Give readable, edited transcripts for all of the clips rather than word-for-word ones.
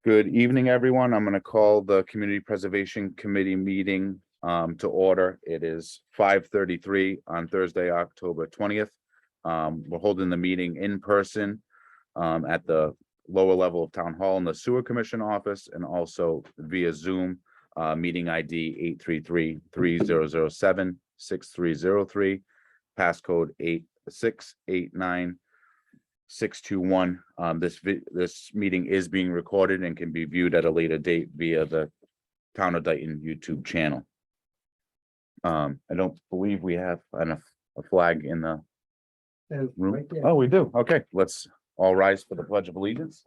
Good evening, everyone. I'm going to call the Community Preservation Committee meeting to order. It is 5:33 on Thursday, October 20th. We're holding the meeting in person at the lower level of Town Hall in the Sewer Commission office and also via Zoom. Meeting ID 833-3007-6303, passcode 8689621. This meeting is being recorded and can be viewed at a later date via the Town of Dayton YouTube channel. I don't believe we have a flag in the room. Right there. Oh, we do. Okay, let's all rise for the Pledge of Allegiance.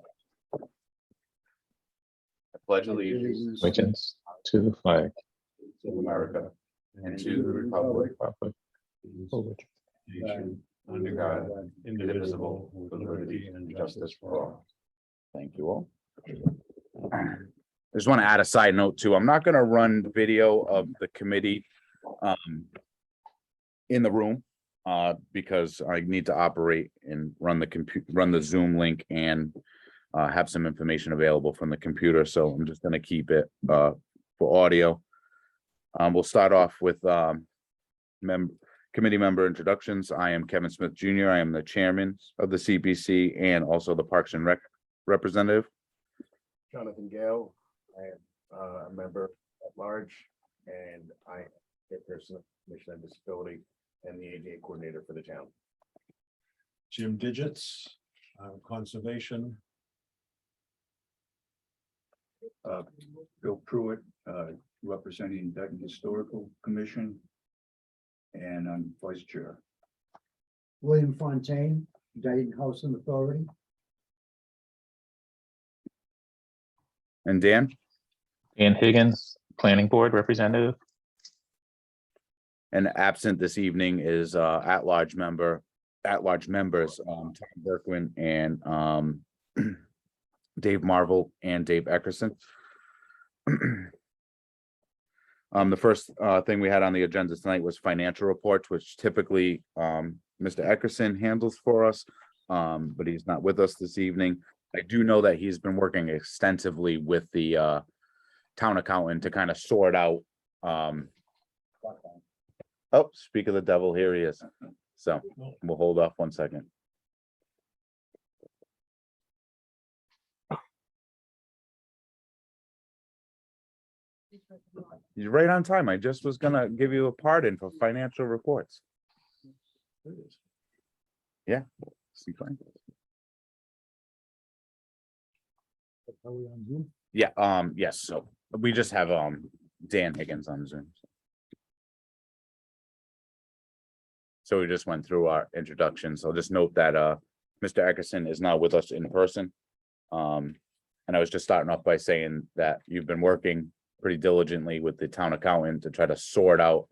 I pledge allegiance Allegiance to the flag to America and to the republic for which nation under God, indivisible, with liberty and justice for all. Thank you all. I just want to add a side note too. I'm not going to run video of the committee in the room because I need to operate and run the Zoom link and have some information available from the computer. So I'm just going to keep it for audio. We'll start off with committee member introductions. I am Kevin Smith Jr. I am the chairman of the CPC and also the Parks and Rec representative. Jonathan Gale, I am a member at large, and I am a person of Commission on Disability and the ADA coordinator for the town. Jim Digits, Conservation. Bill Pruitt, representing Dayton Historical Commission. And I'm vice chair. William Fontaine, Dayton Housing Authority. And Dan? Dan Higgins, Planning Board Representative. And absent this evening is at-large members, Tom Berkwin and Dave Marvel and Dave Eckerson. The first thing we had on the agenda tonight was financial reports, which typically Mr. Eckerson handles for us, but he's not with us this evening. I do know that he's been working extensively with the town accountant to kind of sort out. Oh, speak of the devil, here he is. So we'll hold off 1 second. You're right on time. I just was gonna give you a pardon for financial reports. Yeah. See, fine. Are we on Zoom? Yeah, yes, so we just have Dan Higgins on Zoom. So we just went through our introductions. I'll just note that Mr. Eckerson is not with us in person. And I was just starting off by saying that you've been working pretty diligently with the town accountant to try to sort out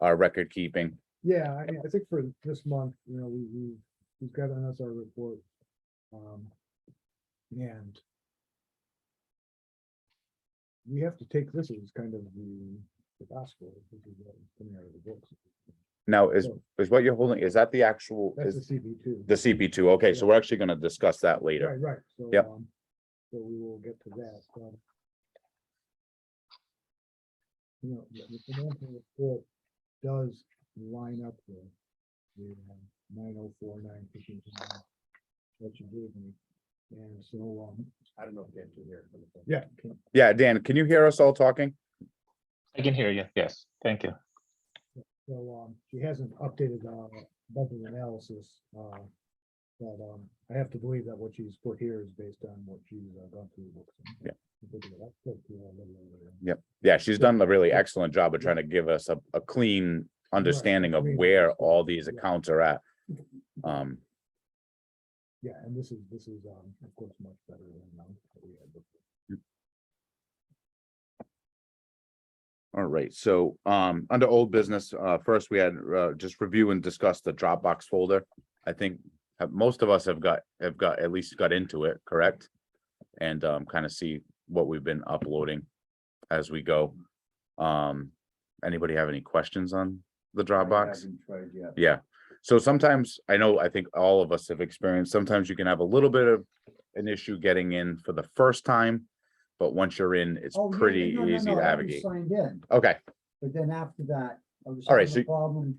our record keeping. Yeah, I think for this month, we've gotten us our report. And we have to take this as kind of the gospel, which is what is coming out of the books. Now, is what you're holding, is that the actual, That's is the CP2. the CP2? Okay, so we're actually gonna discuss that later. Right. So, Yep. So we will get to that. The financial report does line up the 9049 that you gave me. And so, I don't know if Dan's here. yeah. Yeah, Dan, can you hear us all talking? I can hear you. Yes, thank you. So, she hasn't updated budget analysis, but I have to believe that what she's put here is based on what she's gone through the books. Yeah. That's good to, a little earlier. Yep. Yeah, she's done a really excellent job of trying to give us a clean understanding of where all these accounts are at. Yeah, and this is of course much better than what we had before. All right, so under old business, first we had just review and discuss the Dropbox folder. I think most of us have at least got into it, correct? And kind of see what we've been uploading as we go. Anybody have any questions on the Dropbox? Yeah, so sometimes I think all of us have experienced, sometimes you can have a little bit of an issue getting in for the first time, but once you're in, it's Oh, yeah, pretty no, no, easy no, to I was navigate. Signed in, Okay, but then after that, I was All right, having a so- problem.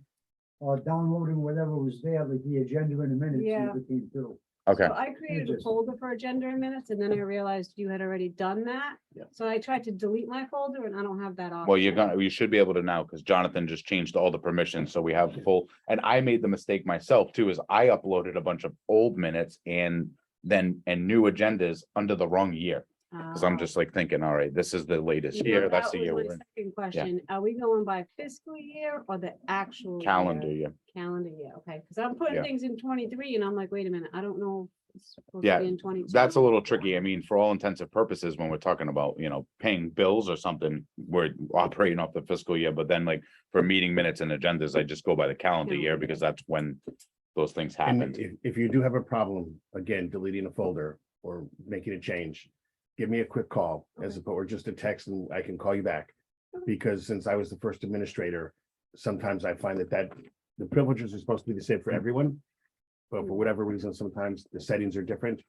Downloading whatever was there, like the agenda in a minute, Yeah. never came through. okay. So I created a just- folder for agenda in minutes and then I realized you had already done that. Yeah. So I tried to delete my folder and I don't have that option. Well, you should be able to now, because Jonathan just changed all the permissions, so we have full, and I made the mistake myself too, is I uploaded a bunch of old minutes and new agendas under the wrong year. Cause I'm Ah. just like thinking, all right, this is the latest You know, year, that's that the was year my we're in, Second question, are we going by fiscal year or the actual? calendar year? year. Calendar year, okay, because I'm putting Yeah. things in 23 and I'm like, wait a minute, I don't know. if it's supposed to Yeah, be in 22. That's a little tricky. I mean, for all intents and purposes, when we're talking about, paying bills or something, we're operating off the fiscal year, but then like for meeting minutes and agendas, I just go by the calendar year because that's when those things And happened. if you do have a problem, again, deleting a folder or making a change, give me a quick call as opposed, or just a text and I can call you back. Because since I was the first administrator, sometimes I find that the privileges are supposed to be the same for everyone. But for whatever reason, sometimes the settings are different.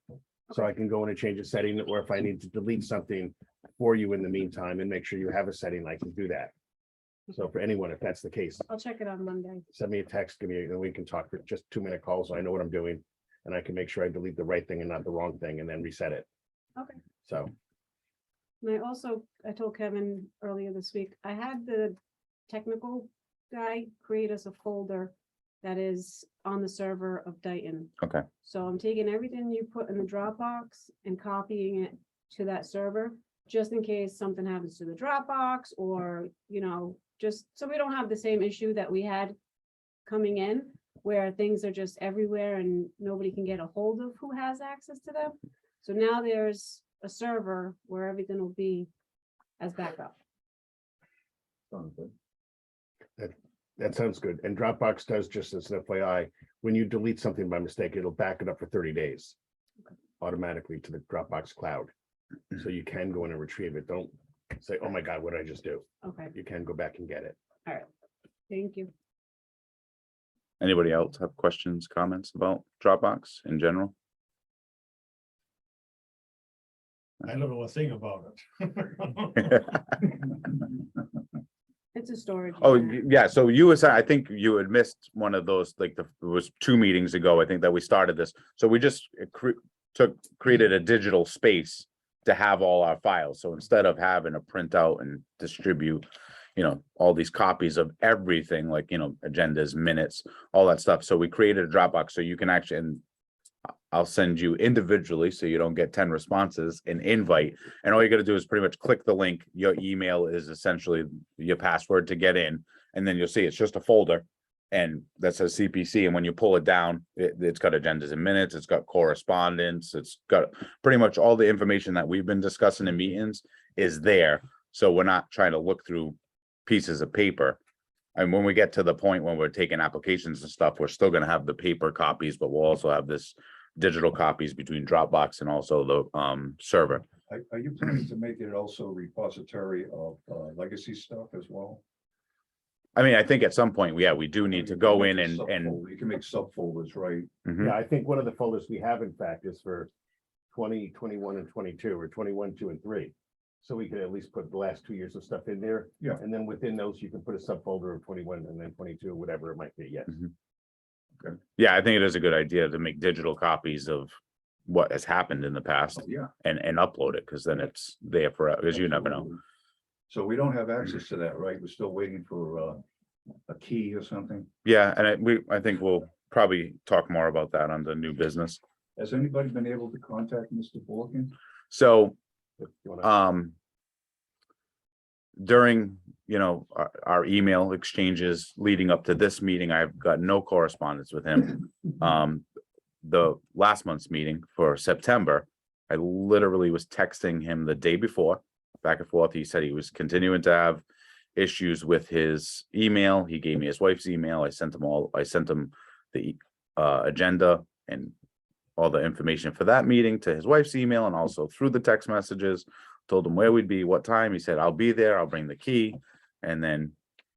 So I can go in and change a setting, or if I need to delete something for you in the meantime and make sure you have a setting, I can do that. So for anyone, if that's the case, I'll check it on Monday. send me a text, and we can talk for just 2-minute calls, so I know what I'm doing. And I can make sure I delete the right thing and not the wrong thing, and then reset it. Okay. So, And I told Kevin earlier this week, I had the technical guy create us a folder that is on the server of Dayton. Okay. So I'm taking everything you put in the Dropbox and copying it to that server, just in case something happens to the Dropbox or, just so we don't have the same issue that we had coming in, where things are just everywhere and nobody can get a hold of who has access to them. So now there's a server where everything will be as backup. that sounds good. And Dropbox does, just as an FYI, when you delete something by mistake, it'll back it up for 30 days. Automatically to the Dropbox cloud. So you can go in and retrieve it. Don't say, oh my God, what did I just do? Okay, You can go back and get it. thank you. Anybody else have questions, comments about Dropbox in general? I don't know a thing about it. It's a storage. Oh, unit. yeah, so I think you had missed one of those, like it was 2 meetings ago, I think that we started this. So we just created a digital space to have all our files. So instead of having to print out and distribute, all these copies of everything, like, agendas, minutes, all that stuff. So we created a Dropbox so you can actually, and I'll send you individually, so you don't get 10 responses, an invite. And all you gotta do is pretty much click the link. Your email is essentially your password to get in. And then you'll see it's just a folder. And that says CPC. And when you pull it down, it's got agendas and minutes, it's got correspondence, it's got pretty much all the information that we've been discussing in meetings is there. So we're not trying to look through pieces of paper. And when we get to the point when we're taking applications and stuff, we're still gonna have the paper copies, but we'll also have this digital copies between Dropbox and also the server. Are you planning to make it also a repository of legacy stuff as well? I mean, I think at some point, we do need to go in and, You can make subfolders, right? Mhm. Yeah, I think one of the folders we have, in fact, is for 20, 21, and 22, or 21, 2, and 3. So we could at least put the last 2 years of stuff in there. Yeah. And then within those, you can put a subfolder of 21 and then 22, whatever it might be, yes. Yeah, I think it is a good idea to make digital copies of what has happened in the past Yeah. and upload it, because then it's there for, because you never know. Absolutely. So we don't have access to that, right? We're still waiting for a key or something. Yeah, and I think we'll probably talk more about that on the new business. Has anybody been able to contact Mr. Borkin? So, If you wanna- during, our email exchanges leading up to this meeting, I've got no correspondence with him. The last month's meeting for September, I literally was texting him the day before, back and forth. He said he was continuing to have issues with his email. He gave me his wife's email. I sent him the agenda and all the information for that meeting to his wife's email, and also through the text messages, told him where we'd be, what time. He said, I'll be there, I'll bring the key. And then,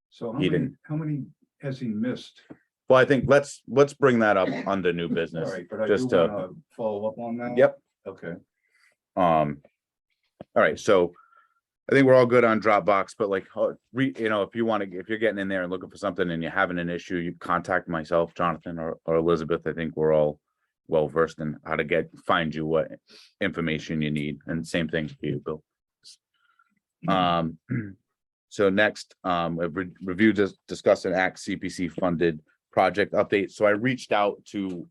So He didn't. how many has he missed? well, I think let's bring that up under new All business. right, but I do just to- wanna follow up on that. Yep, Okay, All right, so I think we're all good on Dropbox, but like, if you want to, if you're getting in there and looking for something and you're having an issue, you contact myself, Jonathan, or Elizabeth. I think we're all well versed in how to find you what information you need, and same thing for you, Bill. So next, review, discuss and act CPC funded project update. So I reached out to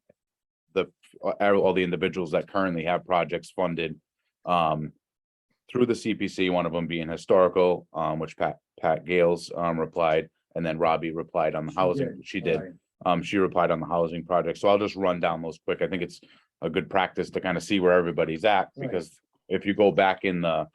all the individuals that currently have projects funded through the CPC, one of them being historical, which Pat Gales replied, and then Robbie replied on the housing. She did. She replied on the housing project. So I'll just run down those quick. I think it's a good practice to kind of see where everybody's at, Right. because if you go back in the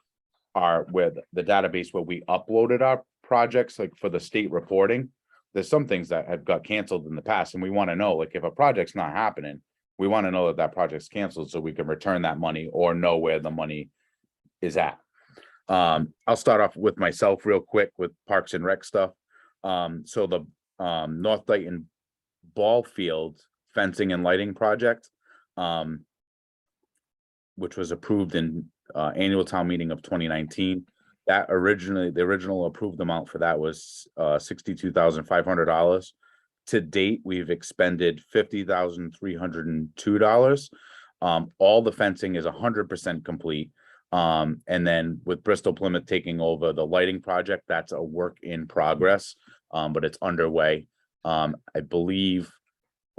database where we uploaded our projects, like for the state reporting, there's some things that have got canceled in the past, and we want to know, like, if a project's not happening, we want to know that that project's canceled so we can return that money or know where the money is at. I'll start off with myself real quick with Parks and Rec stuff. So the North Dayton ball field fencing and lighting project, which was approved in annual town meeting of 2019. That the original approved amount for that was $62,500. To date, we've expended $50,302. All the fencing is 100% complete. And then with Bristol Plymouth taking over the lighting project, that's a work in progress, but it's underway. I believe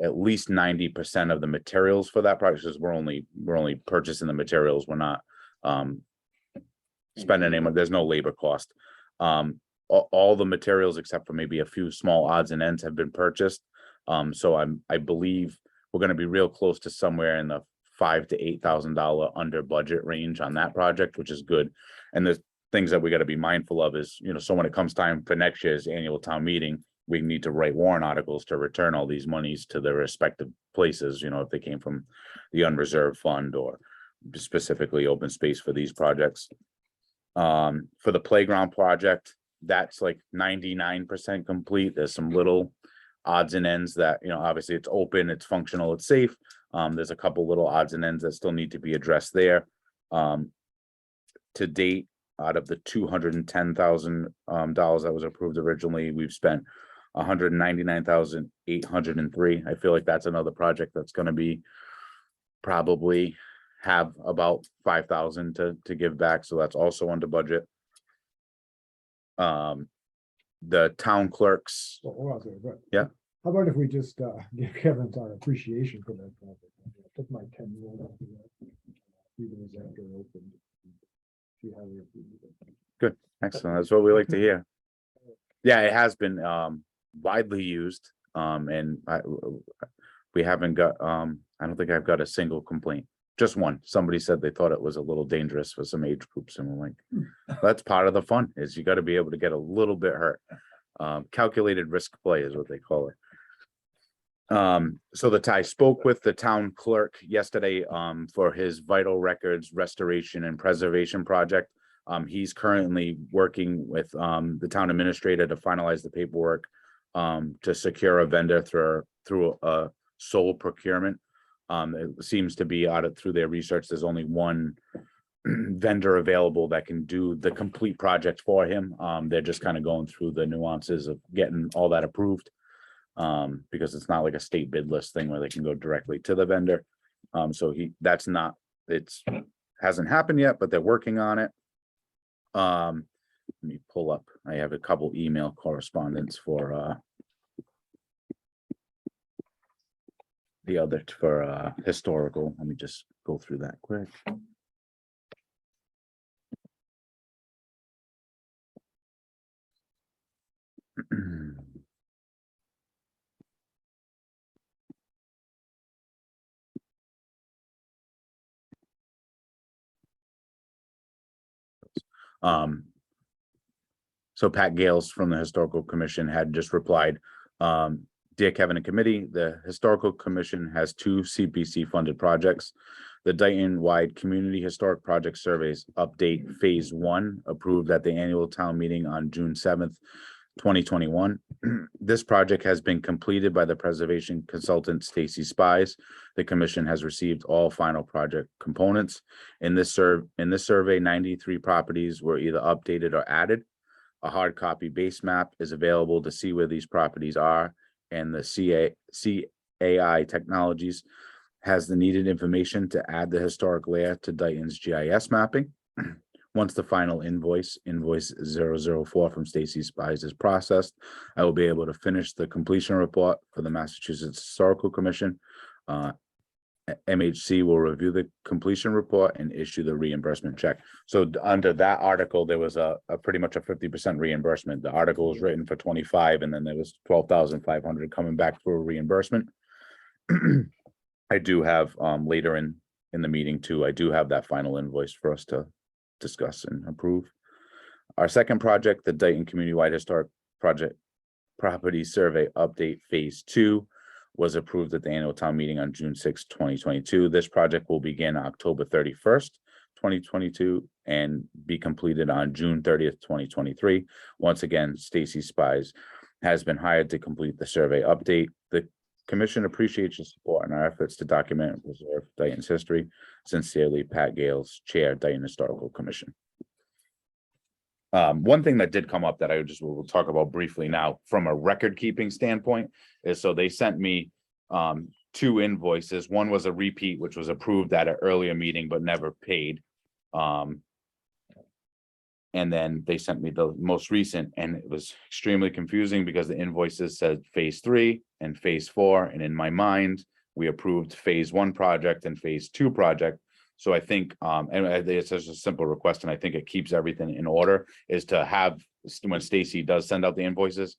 at least 90% of the materials for that project, because we're only purchasing the materials. We're not spending any money. There's no labor cost. All the materials except for maybe a few small odds and ends have been purchased. So I believe we're going to be real close to somewhere in the $5,000 to $8,000 under budget range on that project, which is good. And the things that we got to be mindful of is, so when it comes time for next year's annual town meeting, we need to write warrant articles to return all these monies to their respective places, if they came from the unreserved fund or specifically open space for these projects. For the playground project, that's like 99% complete. There's some little odds and ends that, obviously it's open, it's functional, it's safe. There's a couple little odds and ends that still need to be addressed there. To date, out of the $210,000 that was approved originally, we've spent $199,803. I feel like that's another project that's going to be probably have about 5,000 to give back. So that's also under budget. The town clerks. Well, hold on a second, but Yeah. How about if we just give Kevin our appreciation for that project? I took my 10-year-old out to that. Even as after it opened. See how we appreciate it. Excellent. That's what we like to hear. Yeah, it has been widely used. And we haven't got I don't think I've got a single complaint. Just one. Somebody said they thought it was a little dangerous for some age groups, and we're like, that's part of the fun, is you got to be able to get a little bit hurt. Calculated risk play is what they call it. So I spoke with the town clerk yesterday for his vital records restoration and preservation project. He's currently working with the town administrator to finalize the paperwork to secure a vendor through a sole procurement. It seems to be through their research, there's only one vendor available that can do the complete project for him. They're just kind of going through the nuances of getting all that approved, because it's not like a state bid list thing where they can go directly to the vendor. So hasn't happened yet, but they're working on it. Let me pull up. I have a couple email correspondence for historical. Let me just go through that quick. So Pat Gales from the Historical Commission had just replied, dear Kevin and committee, the Historical Commission has 2 CPC funded projects. The Dayton-wide Community Historic Project Surveys Update Phase 1 approved at the annual town meeting on June 7th, 2021. This project has been completed by the preservation consultant Stacy Spies. The commission has received all final project components. In this survey, 93 properties were either updated or added. A hard copy base map is available to see where these properties are, and the CAI Technologies has the needed information to add the historic layer to Dayton's GIS mapping. Once the final invoice 004 from Stacy Spies is processed, I will be able to finish the completion report for the Massachusetts Historical Commission. MHC will review the completion report and issue the reimbursement check. So under that article, there was a pretty much a 50% reimbursement. The article was written for 25, and then there was 12,500 coming back for a reimbursement. I do have later in the meeting too, I do have that final invoice for us to discuss and approve. Our second project, the Dayton Community-Wide Historic Project Property Survey Update Phase 2, was approved at the annual town meeting on June 6, 2022. This project will begin October 31st, 2022, and be completed on June 30th, 2023. Once again, Stacy Spies has been hired to complete the survey update. The commission appreciates your support in our efforts to document and preserve Dayton's history. Sincerely, Pat Gales, Chair, Dayton Historical Commission. One thing that did come up that I just will talk about briefly now from a record keeping standpoint is, so they sent me 2 invoices. One was a repeat, which was approved at an earlier meeting but never paid. And then they sent me the most recent, and it was extremely confusing because the invoices said phase 3 and phase 4. And in my mind, we approved phase 1 project and phase 2 project. So I think, and it's just a simple request, and I think it keeps everything in order, is to have, when Stacy does send out the invoices,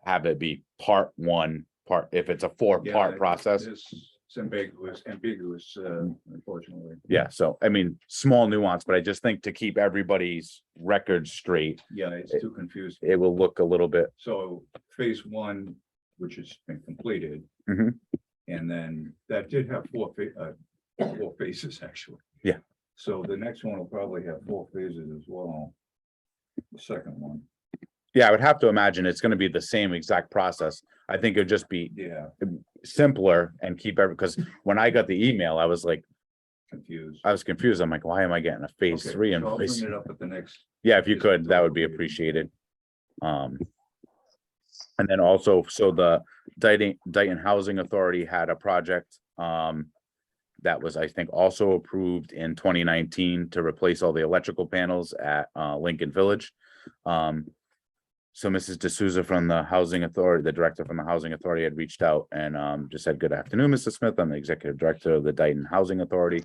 have it be part 1, if it's a 4-part process. It's ambiguous, unfortunately. Yeah, so I mean, small nuance, but I just think to keep everybody's records straight, Yeah, it's too confusing. it will look a little bit. So phase 1, which has been completed. Mhm. And then that did have 4 phases, actually. Yeah. So the next one will probably have 4 phases as well. The second one, Yeah, I would have to imagine it's gonna be the same exact process. I think it'd just be yeah, simpler and keep because when I got the email, I was like, confused. I was confused. I'm like, why am I getting a phase Okay, 3 and so I'll phase? bring it up at the next. Yeah, if you could, that would be appreciated. And then also, so the Dayton Housing Authority had a project that was, I think, also approved in 2019 to replace all the electrical panels at Lincoln Village. So Mrs. D'Souza from the Housing Authority, the director from the Housing Authority, had reached out and just said, "Good afternoon, Mr. Smith. I'm the executive director of the Dayton Housing Authority."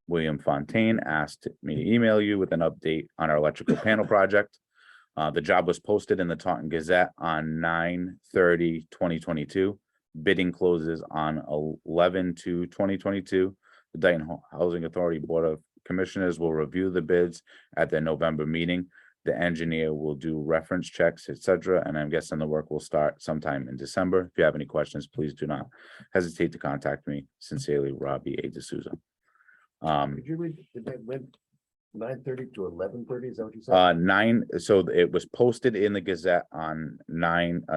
William Fontaine asked me to email you with an update on our electrical panel project. The job was posted in the Taunton Gazette on 9/30/2022. Bidding closes on 11/2/2022. The Dayton Housing Authority Board of Commissioners will review the bids at their November meeting. The engineer will do reference checks, etc., and I'm guessing the work will start sometime in December. If you have any questions, please do not hesitate to contact me. Sincerely, Robbie A. D'Souza. Could you read, that went 9:30 to 11:30, is that what you said? 9, so it was posted in the Gazette on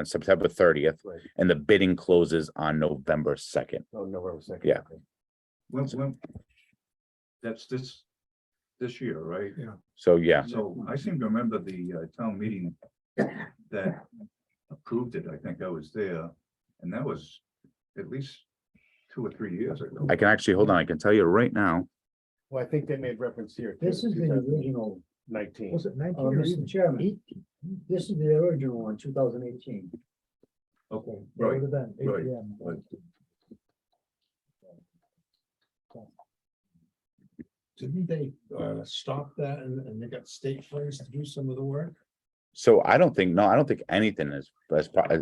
September 30th, Right. and the bidding closes on November 2nd. Oh, November 2nd. Yeah. okay. When, that's this year, right? Yeah. So, yeah, So I seem to remember the town meeting that approved it. I think I was there, and that was at least 2 or 3 years ago. I can actually, hold on, I can tell you right now. Well, I think they made reference here. to This is the original, 2019. Was it 19 or even? Mr. Chairman, this is the original one, 2018. Okay, It right. would have been right, 8 PM. right. Didn't they stop that and they got state funds to do some of the work? So I don't think anything is,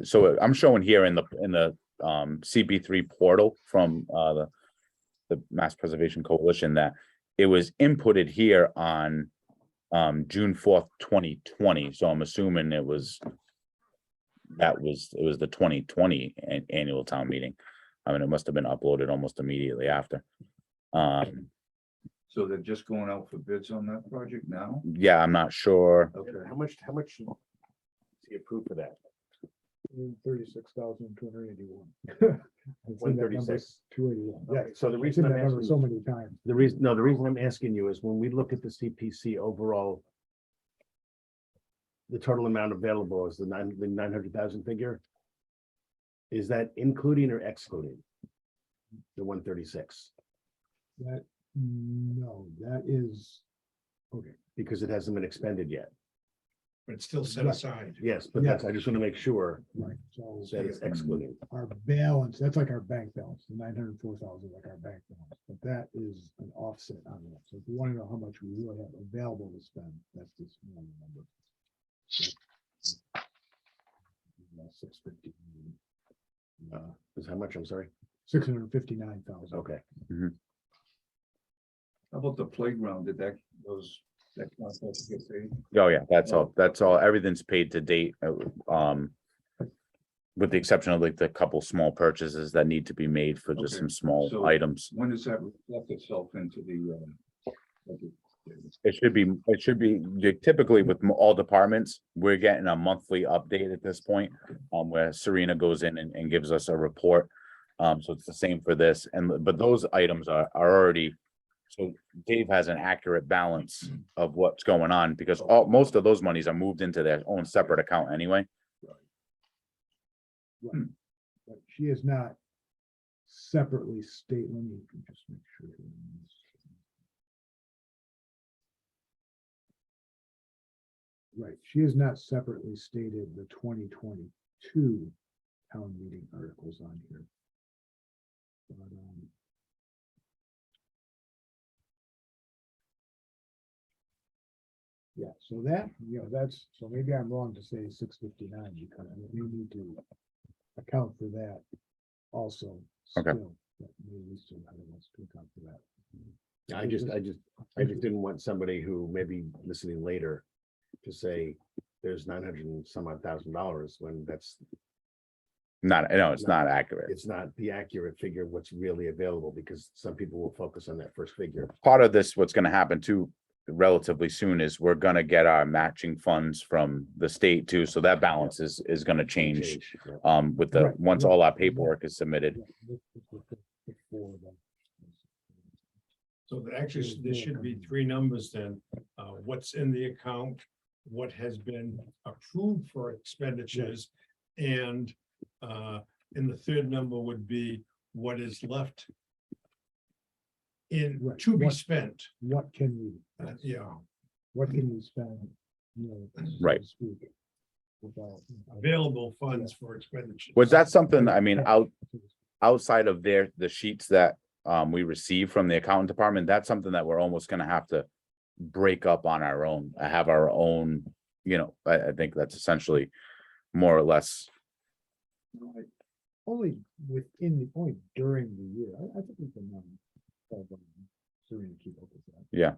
so I'm showing here in the CP3 portal from the Mass Preservation Coalition that it was inputted here on June 4th, 2020. So I'm assuming it was the 2020 annual town meeting. I mean, it must have been uploaded almost immediately after. So they're just going out for bids on that project now? Yeah, I'm not sure. Okay. How much? Is he approved for that? 36,281. 136. 281. Yeah, Okay, so the I've reason seen I'm that number asking so you- many times. the reason I'm asking you is when we look at the CPC overall, the total amount available is the 900,000 figure. Is that including or excluding the 136? That, no, that is, okay, Because it hasn't been expended yet. But it's still set Right. aside. Yes, but that's, I just want to make sure right, so that it's excluding. our balance, that's like our bank balance, the 904,000, like our bank balance, but that is an offset on that. So if you want to know how much we really have available to spend, that's this one number. 650. Is how much? I'm sorry. 659,000. Okay. How about the playground? Did that contract get paid? Oh, yeah, that's all, everything's paid to date. With the exception of like the couple small purchases that need to be made for just Okay, some small so- items. When does that reflect itself into the? Budget? It should be, typically with all departments, we're getting a monthly update at this point. Where Serena goes in and gives us a report. So it's the same for this, but those items are already. So Dave has an accurate balance of what's going on, because most of those monies are moved into their own separate account anyway. Right. But she is not separately state, let me just make sure. Right, she has not separately stated the 2022 town meeting articles on here. But, yeah, so that, that's, so maybe I'm wrong to say 659, because we need to account for that also. Okay. still. But maybe we still have enough to account for that. I just didn't want somebody who may be listening later to say there's 900 and some odd $1,000 when that's, It's not accurate. it's not the accurate figure of what's really available, because some people will focus on that first figure. Part of this, what's gonna happen too, relatively soon, is we're gonna get our matching funds from the state too, so that balance is gonna change. Yeah. With the, Right, once right, all our right. paperwork is submitted. Yeah, this was before the- So actually, there should be three numbers then, what's in the account, what has been approved for expenditures. And and the third number would be what is left in Right, to be what- spent. What can we, Yeah, what can we spend? So to Right. speak, without- available funds for expenditures. Was that something, I mean, outside of the sheets that we receive from the accountant department, that's something that we're almost gonna have to break up on our own, have our own, I think that's essentially more or less. Only only during the year. I think we can, Serena keep up with that. Yeah.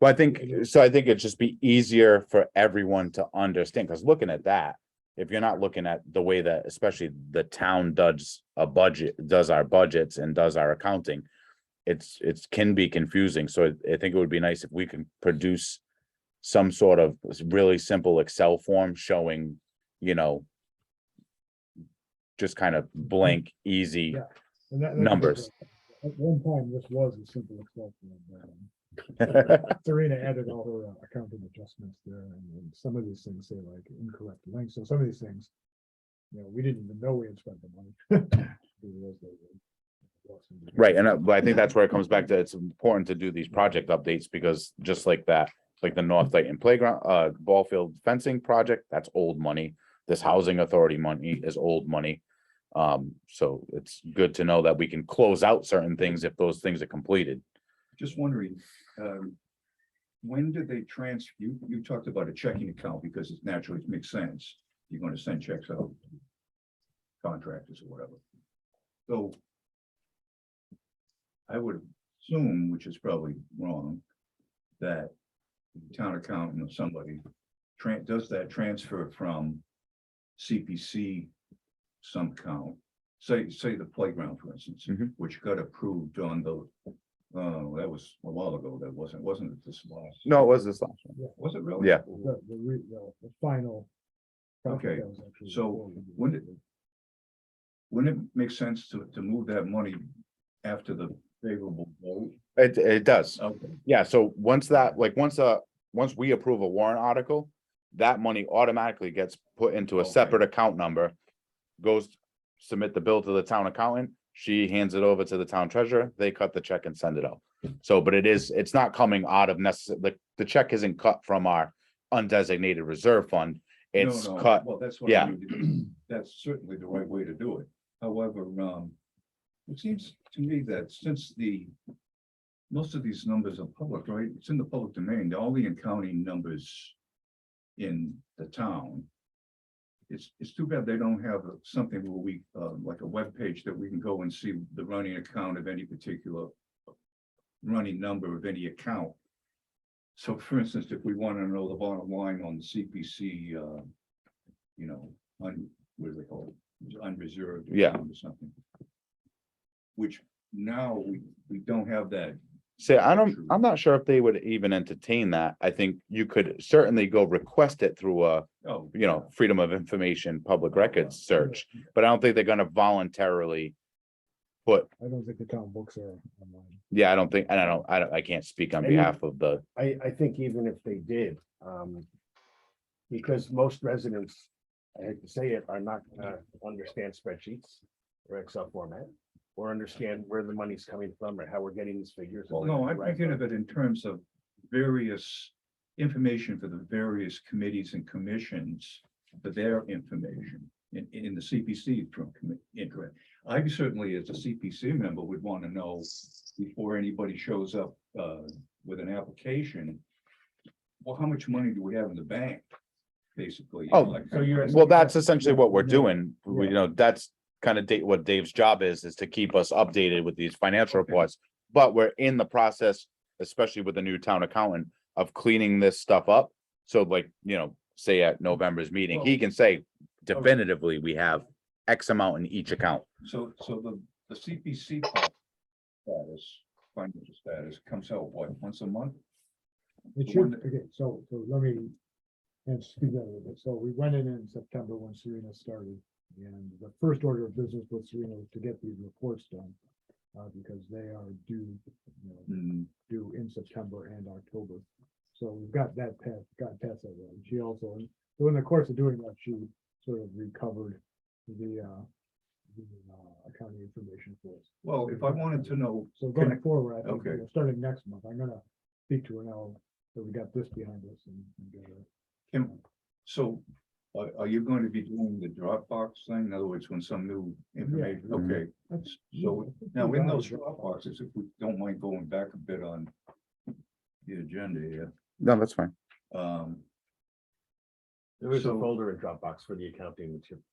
Well, I think it'd just be easier for everyone to understand, because looking at that, if you're not looking at the way that, especially the town does our budgets and does our accounting, it can be confusing. So I think it would be nice if we can produce some sort of really simple Excel form showing, just kind of blank, easy. Yeah. And that- Numbers. At one time, this was a simple Excel form, but, Serena added all her accounting adjustments there, and some of these things say like incorrect length, so some of these things. We didn't even know we had spent the money. We realized they were. Right, but I think that's where it comes back to, it's important to do these project updates, because just like that, like the North Dayton Playground, ball field fencing project, that's old money. This housing authority money is old money. So it's good to know that we can close out certain things if those things are completed. Just wondering, when did they you talked about a checking account because it naturally makes sense. You're gonna send checks out. Contractors or whatever. So. I would assume, which is probably wrong, that the town accountant or somebody does that transfer from CPC some account, say the playground, for instance, Mhm. which got approved on the Oh, that was a while ago. That wasn't it this last? No, it was this last one. Was it really? Yeah. The final. project Okay, that was actually so before we did when it. Wouldn't it make sense to move that money after the favorable vote? It does. Okay, Yeah, so once that, like, once we approve a warrant article, that money automatically gets put into a Okay. separate account number. Goes, submit the bill to the town accountant, she hands it over to the town treasurer, they cut the check and send it out. So, but it's not coming out of the check isn't cut from our undesignated reserve fund. It's no, cut, well, that's what yeah. I mean, because that's certainly the right way to do it. However, it seems to me that since most of these numbers are public, right? It's in the public domain, all the accounting numbers in the town. It's too bad they don't have something where we, like a web page that we can go and see the running account of any particular running number of any account. So for instance, if we want to know the bottom line on the CPC, what do they call it? Unreserved. Yeah. account or something. Which now we don't have that. say, I'm not sure if they would even entertain that. I think you could certainly go request it through a, Oh, Freedom of Information, public records search, but I don't think they're gonna voluntarily put, I don't think the town books are online. yeah, I don't think, and I can't speak on And you- behalf of the, I think even if they did, because most residents, I hate to say it, are not gonna understand spreadsheets or Excel format, or understand where the money's coming from or how we're getting these figures. Well, no, I'm thinking of it in terms of various information for the various committees and commissions for their information in the CPC incorrect. I certainly, as a CPC member, would want to know before anybody shows up with an application. Well, how much money do we have in the bank? Basically. Oh, like- so you're- well, that's essentially what we're Yeah. doing. That's kind of what Dave's job is to keep us updated with these financial Okay. reports. But we're in the process, especially with the new town accountant, of cleaning this stuff up. So like, say at November's meeting, he can say definitively, we have X amount in each account. So the CPC part status, financial status comes out what, once a month? It The one should, okay, so let me. And speak that a little bit. So we went in September when Serena started. And the first order of business with Serena was to get these reports done. Because they are due, due in September and October. So we've got that past that. And she also, so in the course of doing that, she sort of recovered the accounting information for us. Well, if I wanted to know, So Can I- going forward, I think, Okay. starting next month, I'm gonna speak to her now that we got this behind us and get her. so are you going to be doing the Dropbox thing? In other words, when some new information, Yeah. okay. That's- So I think now we in got those it. Dropboxes, if we don't mind going back a bit on the agenda here, No, that's fine. There is a So- folder in Dropbox for the accounting material.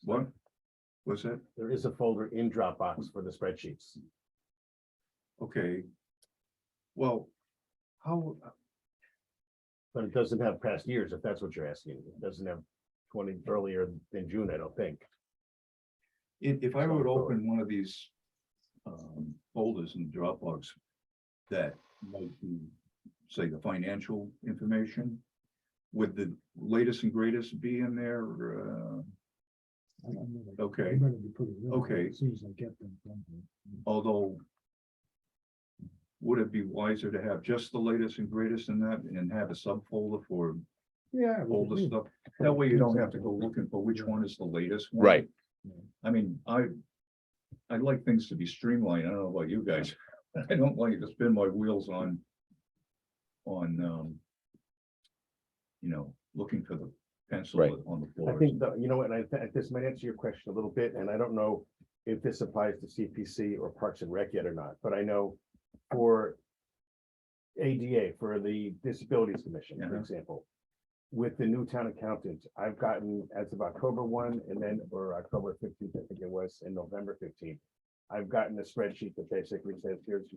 what? Was that? There is a folder in Dropbox for the spreadsheets. Okay. Well, how, But it doesn't have past years, if that's what you're asking. It doesn't have 20 earlier than June, I don't think. if I were to open one of these folders in Dropbox that might be, say, the financial information, would the latest and greatest be in there? Okay. I'm gonna be pretty. limited Okay. As soon as I get them from her. Although, would it be wiser to have just the latest and greatest in that and have a subfolder for Yeah. we older could- stuff? That way you don't have to go looking for which one is the latest one. Right. I mean, I'd like things to be streamlined. I don't know about you guys. I don't like to spin my wheels on, looking for the pencil Right. on the I floor. think, you know what, and this might answer your question a little bit, and I don't know if this applies to CPC or Parks and Rec yet or not, but I know for ADA, for the Disabilities Commission, for Uh-huh. example, with the new town accountant, I've gotten as of October 1 and then, or October 15th, I think it was, and November 15th, I've gotten a spreadsheet that basically says, here's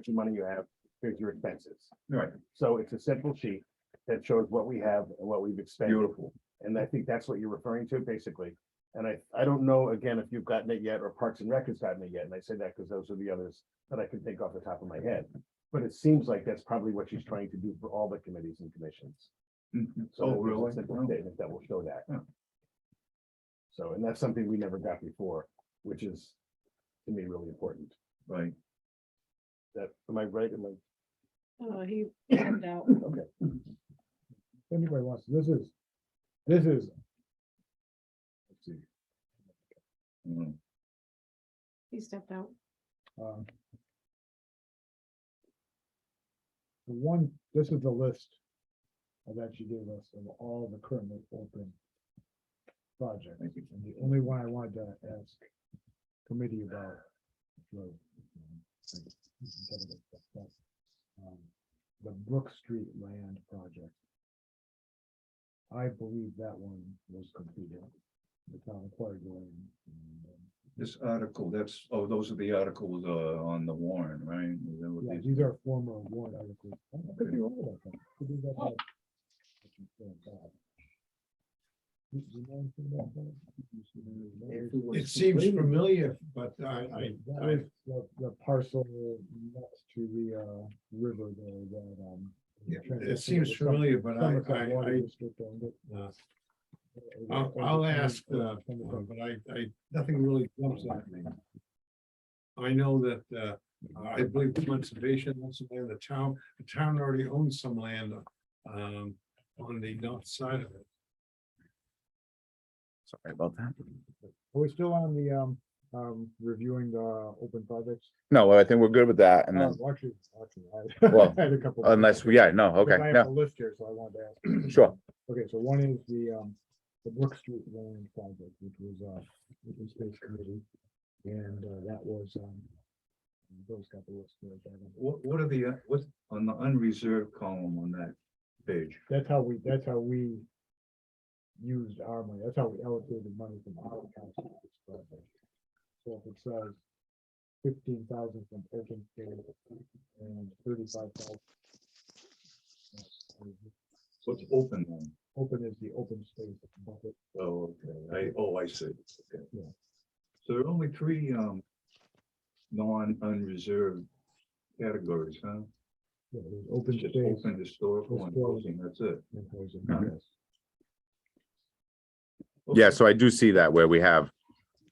the money you have, here's your expenses. Right, So it's a simple sheet that shows what we have and what we've expended. beautiful. And I think that's what you're referring to, basically. And I don't know, again, if you've gotten it yet, or Parks and Rec has gotten it yet, and I say that because those are the others that I can think off the top of my head. But it seems like that's probably what she's trying to do for all the committees and commissions. So Oh, there's a really? simple statement that will show that. Yeah. So, and that's something we never got before, which is to me really important. Right. That, am I right? Am I? He stepped out. Okay. If anybody wants, this is. Let's see, Mm. He stepped out. um, the one, this is the list that you gave us of all the currently open projects. Thank you. And the only one I wanted to ask committee about was the Brook Street land project. I believe that one was completed. The town acquired the land. This article, those are the articles on the warrant, right? Is that what Yeah, these- these are former warrant articles. I could be wrong about that. Could be that bad. Do you know anything about that? It seems familiar, but That was the parcel next to the river there that it seems familiar, but Somerset Water District owned it. I'll ask, but nothing really jumps at me. I know that, I believe conservation, also the town already owns some land, on the north side of it. Sorry about that. Are we still on the reviewing the open projects? No, I think we're good with that. And then, Actually, Well, I had a couple. unless, yeah, no, okay, Because I have no, a list here, so I wanted to ask. sure. Okay, so one is the Brook Street land project, which was open space committee. And that was Bill's got the list there. but, What are the, what's on the unreserved column on that page? That's how we used our money. That's how we allocated money from our account to this project. So if it says 15,000 from open space and 35,000. What's open then? Open is the open space bucket. Oh, okay, I see, okay. Yeah. So there are only three, non-unreserved categories, huh? Yeah, there's open Just space. open, historical, and housing, that's it. and housing, Mhm. yes. Yeah, so I do see that where we have,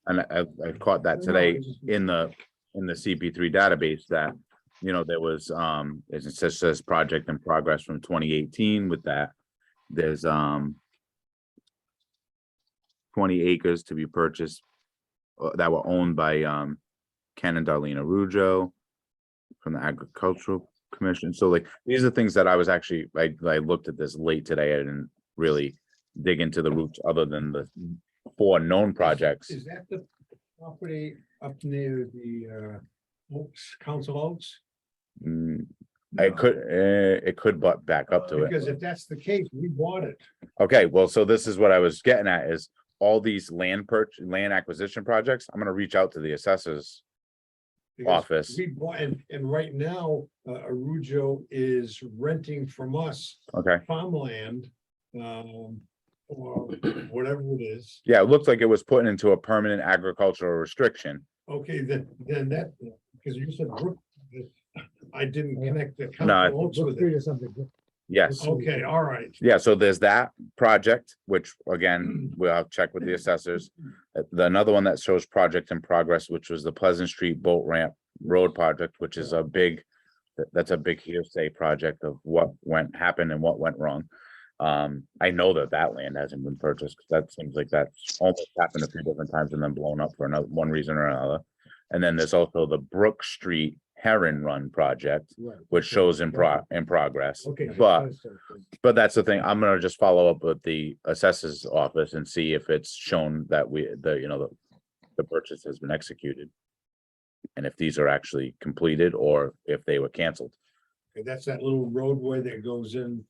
and I caught that today in the CP3 database that, you know, there was, it says project in progress from 2018 with that. There's 20 acres to be purchased that were owned by Ken and Darlene Arujo from the Agricultural Commission. So like, these are things that I was actually, I looked at this late today. I didn't really dig into the roots other than the 4 known projects. Is that the property up near the Oaks, Council Oaks? Mm, No. it could butt back up to it. Because if that's the case, we bought it. Okay, well, so this is what I was getting at is all these land acquisition projects. I'm gonna reach out to the assessors. Because Office. We bought, and right now, Arujo is renting from us Okay, farmland, or whatever it is. yeah, it looks like it was put into a permanent agricultural restriction. Okay, then that, because you said Brook, I didn't connect the No. Council Oaks Brook with Street it. is something different. Yes, Okay, all right. yeah, so there's that project, which again, we'll check with the assessors. Another one that shows project in progress, which was the Pleasant Street Boat Ramp Road project, which is a big, that's a big hearsay project of what happened and what went wrong. I know that land hasn't been purchased, because that seems like that's almost happened a few different times and then blown up for one reason or another. And then there's also the Brook Street Heron Run project, Right. which shows in progress. Okay. But that's the thing, I'm gonna just follow up with the assessors office and see if it's shown that the purchase has been executed. And if these are actually completed or if they were canceled. Okay, that's that little roadway that goes in,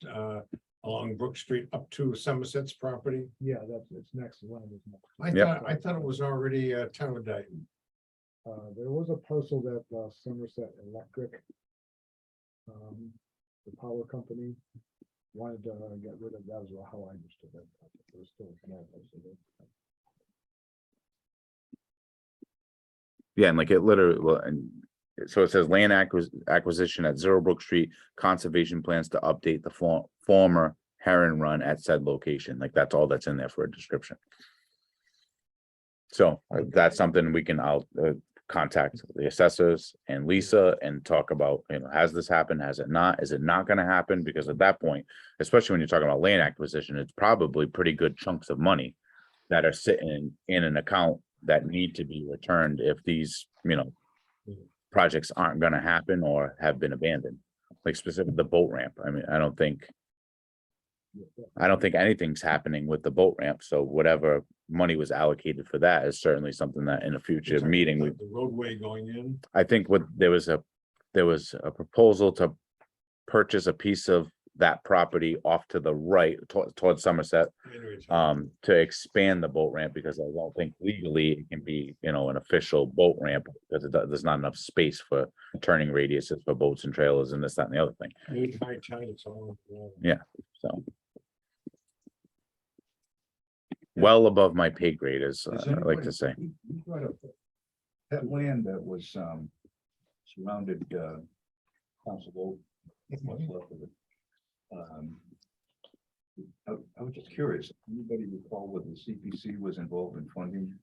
along Brook Street up to Somerset's property. Yeah, it's next land is next. I thought it was already, town of Dayton. There was a parcel that Somerset Electric. The power company wanted to get rid of, that was how I understood it. It was still a small parcel there. Yeah, and like it literally, well, and so it says land acquisition at Zero Brook Street, conservation plans to update the former Heron Run at said location, like that's all that's in there for a description. So that's something we can, I'll contact the assessors and Lisa and talk about, you know, has this happened? Has it not? Is it not gonna happen? Because at that point, especially when you're talking about land acquisition, it's probably pretty good chunks of money that are sitting in an account that need to be returned if these, you know, projects aren't gonna happen or have been abandoned. Like specific, the boat ramp. I mean, I don't think anything's happening with the boat ramp, so whatever money was allocated for that is certainly something that in a future meeting, we, The roadway going in. I think there was a proposal to purchase a piece of that property off to the right towards Somerset, to expand the boat ramp, because I don't think legally it can be, you know, an official boat ramp, because there's not enough space for turning radiuses for boats and trailers and this, that, and the other thing, High tide, it's all. so. Well above my pay grade, as Does I like anybody- to say. we brought up that land that was, surrounded, Council Road, what's left of it. I was just curious, anybody recall whether the CPC was involved in funding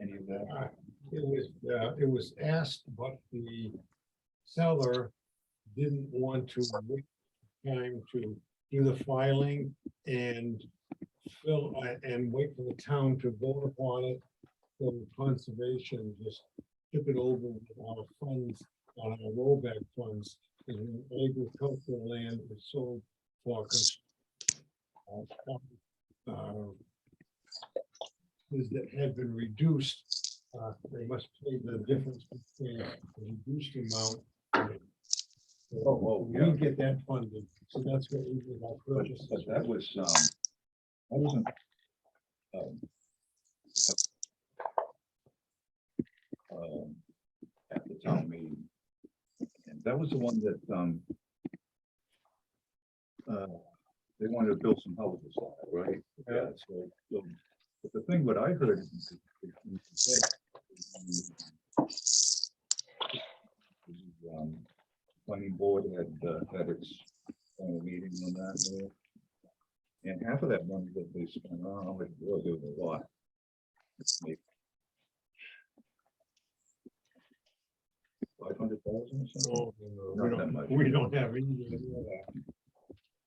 any of that? It was asked, but the seller didn't want to wait time to do the filing and wait for the town to vote upon it. So conservation just took it over with our funds, on our rollback funds, and agricultural land was sold for is that had been reduced, they must pay the difference between the reduced amount. Oh, yeah. We get that funded, so that's what we did our But purchase. that was, that wasn't. At the town meeting. And that was the one that, they wanted to build some houses on it, right? Yeah, so, but the thing, what I heard. Planning board had its meeting on that. And half of that money that they spent, oh, it was a lot. It's maybe 500,000 or something. So, Not that much. we don't have anything to do with that.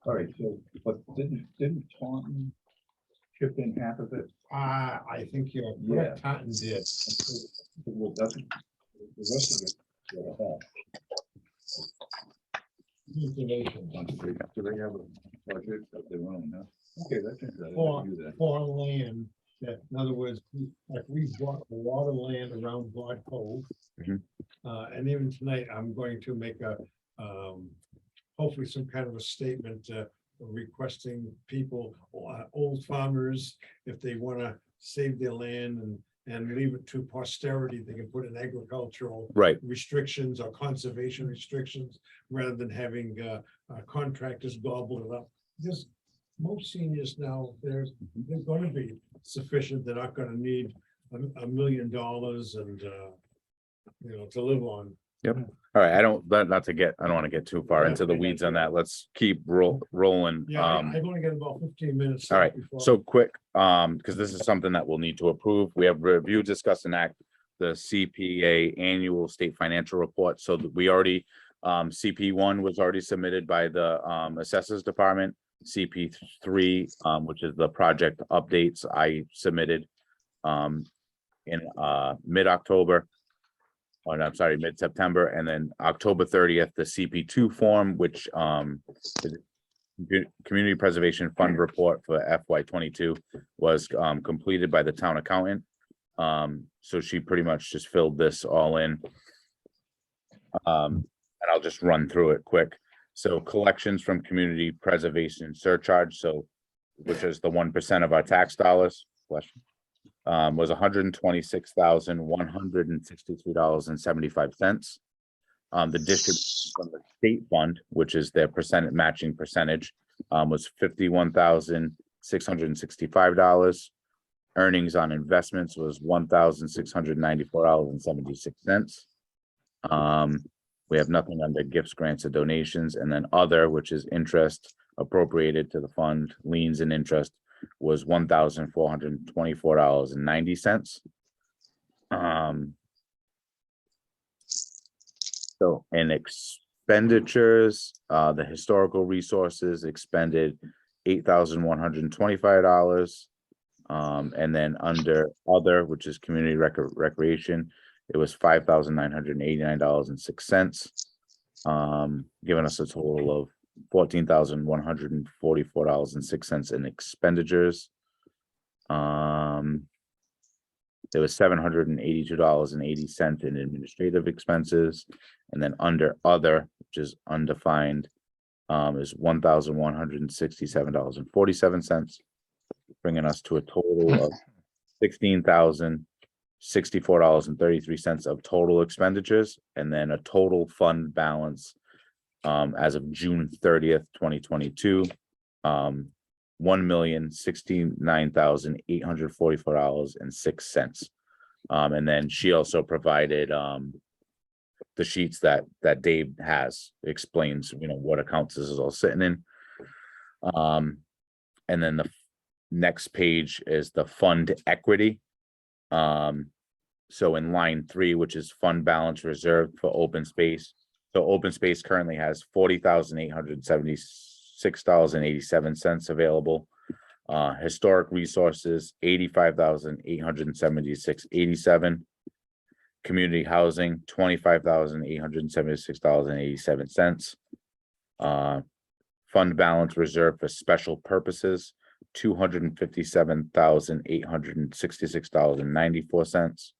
All right, so, but didn't Taunton chip in half of it? I think you're Yeah. correct, Taunton did. Well, that's, the rest of it. Information. Do they have a budget of their own? No? Okay, that's interesting. I For, didn't do that. for land, that, in other words, like we bought a lot of land around Broad Cove. Mhm. And even tonight, I'm going to make a, hopefully some kind of a statement, requesting people, old farmers, if they want to save their land and leave it to posterity, they can put in agricultural Right, restrictions or conservation restrictions, rather than having contractors gobble it up. Because most seniors now, they're going to be sufficient, they're not going to need $1 million and, you know, to live on. all right, I don't want to get too far into the weeds on that, let's keep rolling. Yeah, I've only got about 15 minutes. All right, before- so quick, because this is something that we'll need to approve. We have review, discuss, and act the CPA annual state financial report. So that we already, CP1 was already submitted by the assessors department. CP3, which is the project updates, I submitted in mid-October. Oh, no, I'm sorry, mid-September, and then October 30th, the CP2 form, which is Community Preservation Fund report for FY22 was completed by the town accountant. So she pretty much just filled this all in. And I'll just run through it quick. So collections from community preservation surcharge, so which is the 1% of our tax dollars, question, was $126,163.75. The district from the state fund, which is their matching percentage, was $51,665. Earnings on investments was $1,694.76. We have nothing under gifts, grants, or donations, and then other, which is interest appropriated to the fund, liens and interest was $1,424.90. So in expenditures, the historical resources expended $8,125. And then under other, which is community recreation, it was $5,989.06. Giving us a total of $14,144.06 in expenditures. There was $782.80 in administrative expenses, and then under other, which is undefined, is $1,167.47, bringing us to a total of $16,064.33 of total expenditures, and then a total fund balance as of June 30th, 2022, $1,069,844.06. And then she also provided the sheets that Dave has, explains, what accounts this is all sitting in. And then the next page is the fund equity. So in line 3, which is fund balance reserved for open space. So open space currently has $40,876.87 available. Historic resources, $85,876.87. Community housing, $25,876.87. Fund balance reserved for special purposes, $257,866.94.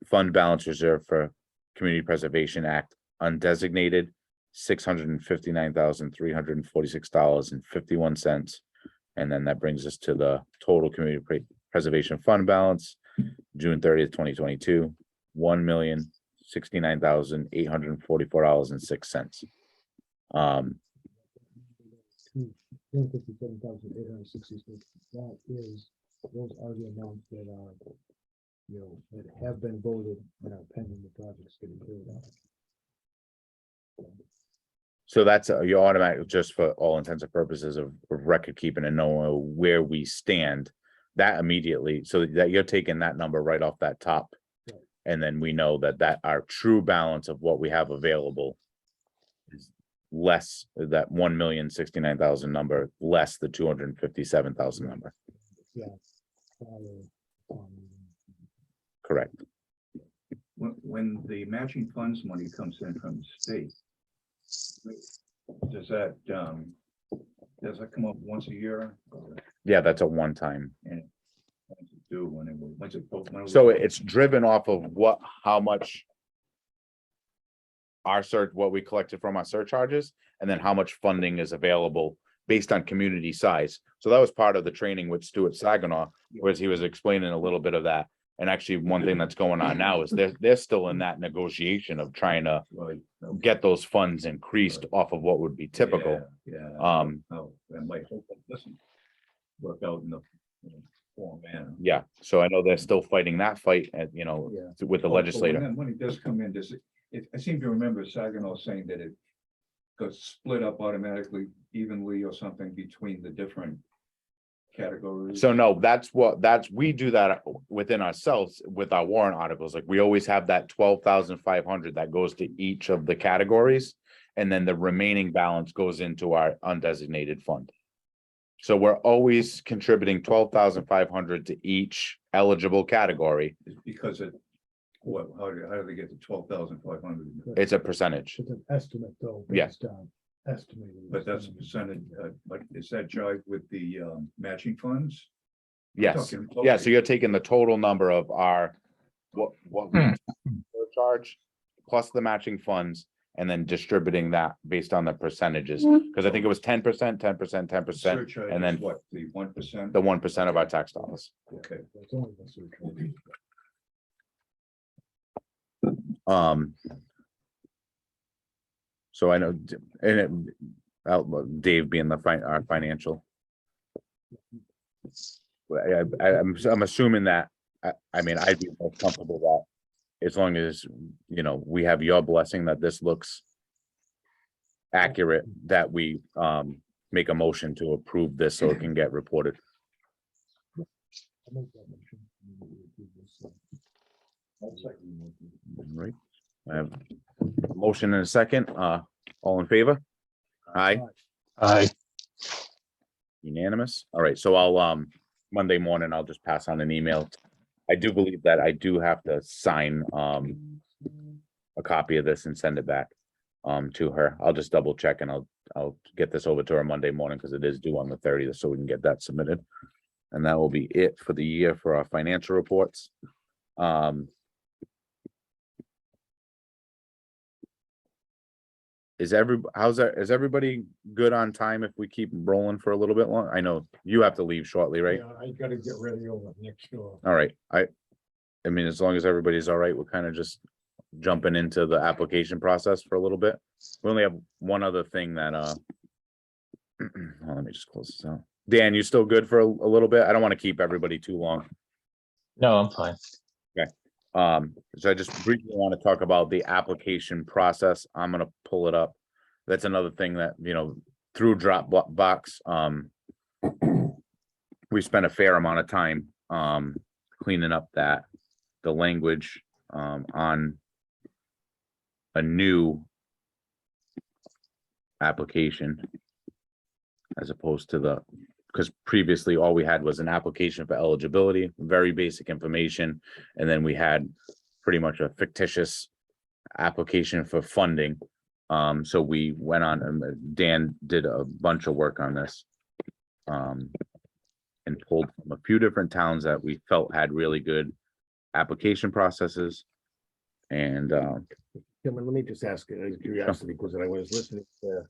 Fund balance reserved for Community Preservation Act undesignated, $659,346.51. And then that brings us to the total community preservation fund balance, June 30th, 2022, $1,069,844.06. $257,866. That is, those are the amounts that are, that have been voted and are pending the projects getting carried out. So that's your automatic, just for all intents and purposes of record keeping and knowing where we stand. That immediately, so that you're taking that number right off that top. Right. And then we know that our true balance of what we have available is less, that 1,069,000 number, less the 257,000 number. Yeah. Correct. When the matching funds money comes in from the state, does that come up once a year? Yeah, that's a one-time. And when's it due? When's it? So it's driven off of how much what we collected from our surcharges, and then how much funding is available based on community size. So that was part of the training with Stuart Saginaw, whereas he was explaining a little bit of that. And actually, one thing that's going on now is they're still in that negotiation of trying to Right. get those funds increased off of what would be typical. Yeah. Oh, that might work out in the form manner. Yeah, so I know they're still fighting that fight, with the When legislator. that money does come in, I seem to remember Saginaw saying that it got split up automatically evenly or something between the different categories. So no, we do that within ourselves with our warrant articles. Like, we always have that 12,500 that goes to each of the categories. And then the remaining balance goes into our undesignated fund. So we're always contributing 12,500 to each eligible category. Because how do they get to 12,500? It's a percentage. It's an estimate though. Yeah. Based on estimated. But that's a percentage, but is that jive with the matching funds? Yes, Talking- yeah, okay. so you're taking the total number of our, what we charge plus the matching funds, and then distributing that based on the percentages, because I think it was 10%, 10%, 10%, Surcharge and is then what, the 1%? the 1% of our tax dollars. Okay. That's only the surcharge. So I know, Dave being our financial. I'm assuming that, I mean, I'd be more comfortable as long as, we have your blessing that this looks accurate, that we, make a motion to approve this so it can get reported. I'll make that motion. All right, I have a motion and a second, all in favor? Aye, Aye. unanimous. All right, so I'll, Monday morning, I'll just pass on an email. I do believe that I do have to sign, a copy of this and send it back, to her. I'll just double check and I'll get this over to her Monday morning because it is due on the 30th, so we can get that submitted. And that will be it for the year for our financial reports. Is everybody good on time if we keep rolling for a little bit long? I know you have to leave shortly, right? Yeah, I gotta get ready over next door. All right, I mean, as long as everybody's all right, we're kind of just jumping into the application process for a little bit. We only have one other thing that, let me just close this out. Dan, you still good for a little bit? I don't want to keep everybody too long. No, I'm fine. So I just briefly want to talk about the application process. I'm gonna pull it up. That's another thing that, through Dropbox, we spent a fair amount of time, cleaning up the language, on a new application as opposed to because previously all we had was an application for eligibility, very basic information. And then we had pretty much a fictitious application for funding. So we went on, and Dan did a bunch of work on this. And pulled from a few different towns that we felt had really good application processes. And, Cameron, let me just ask out of curiosity, because I was listening to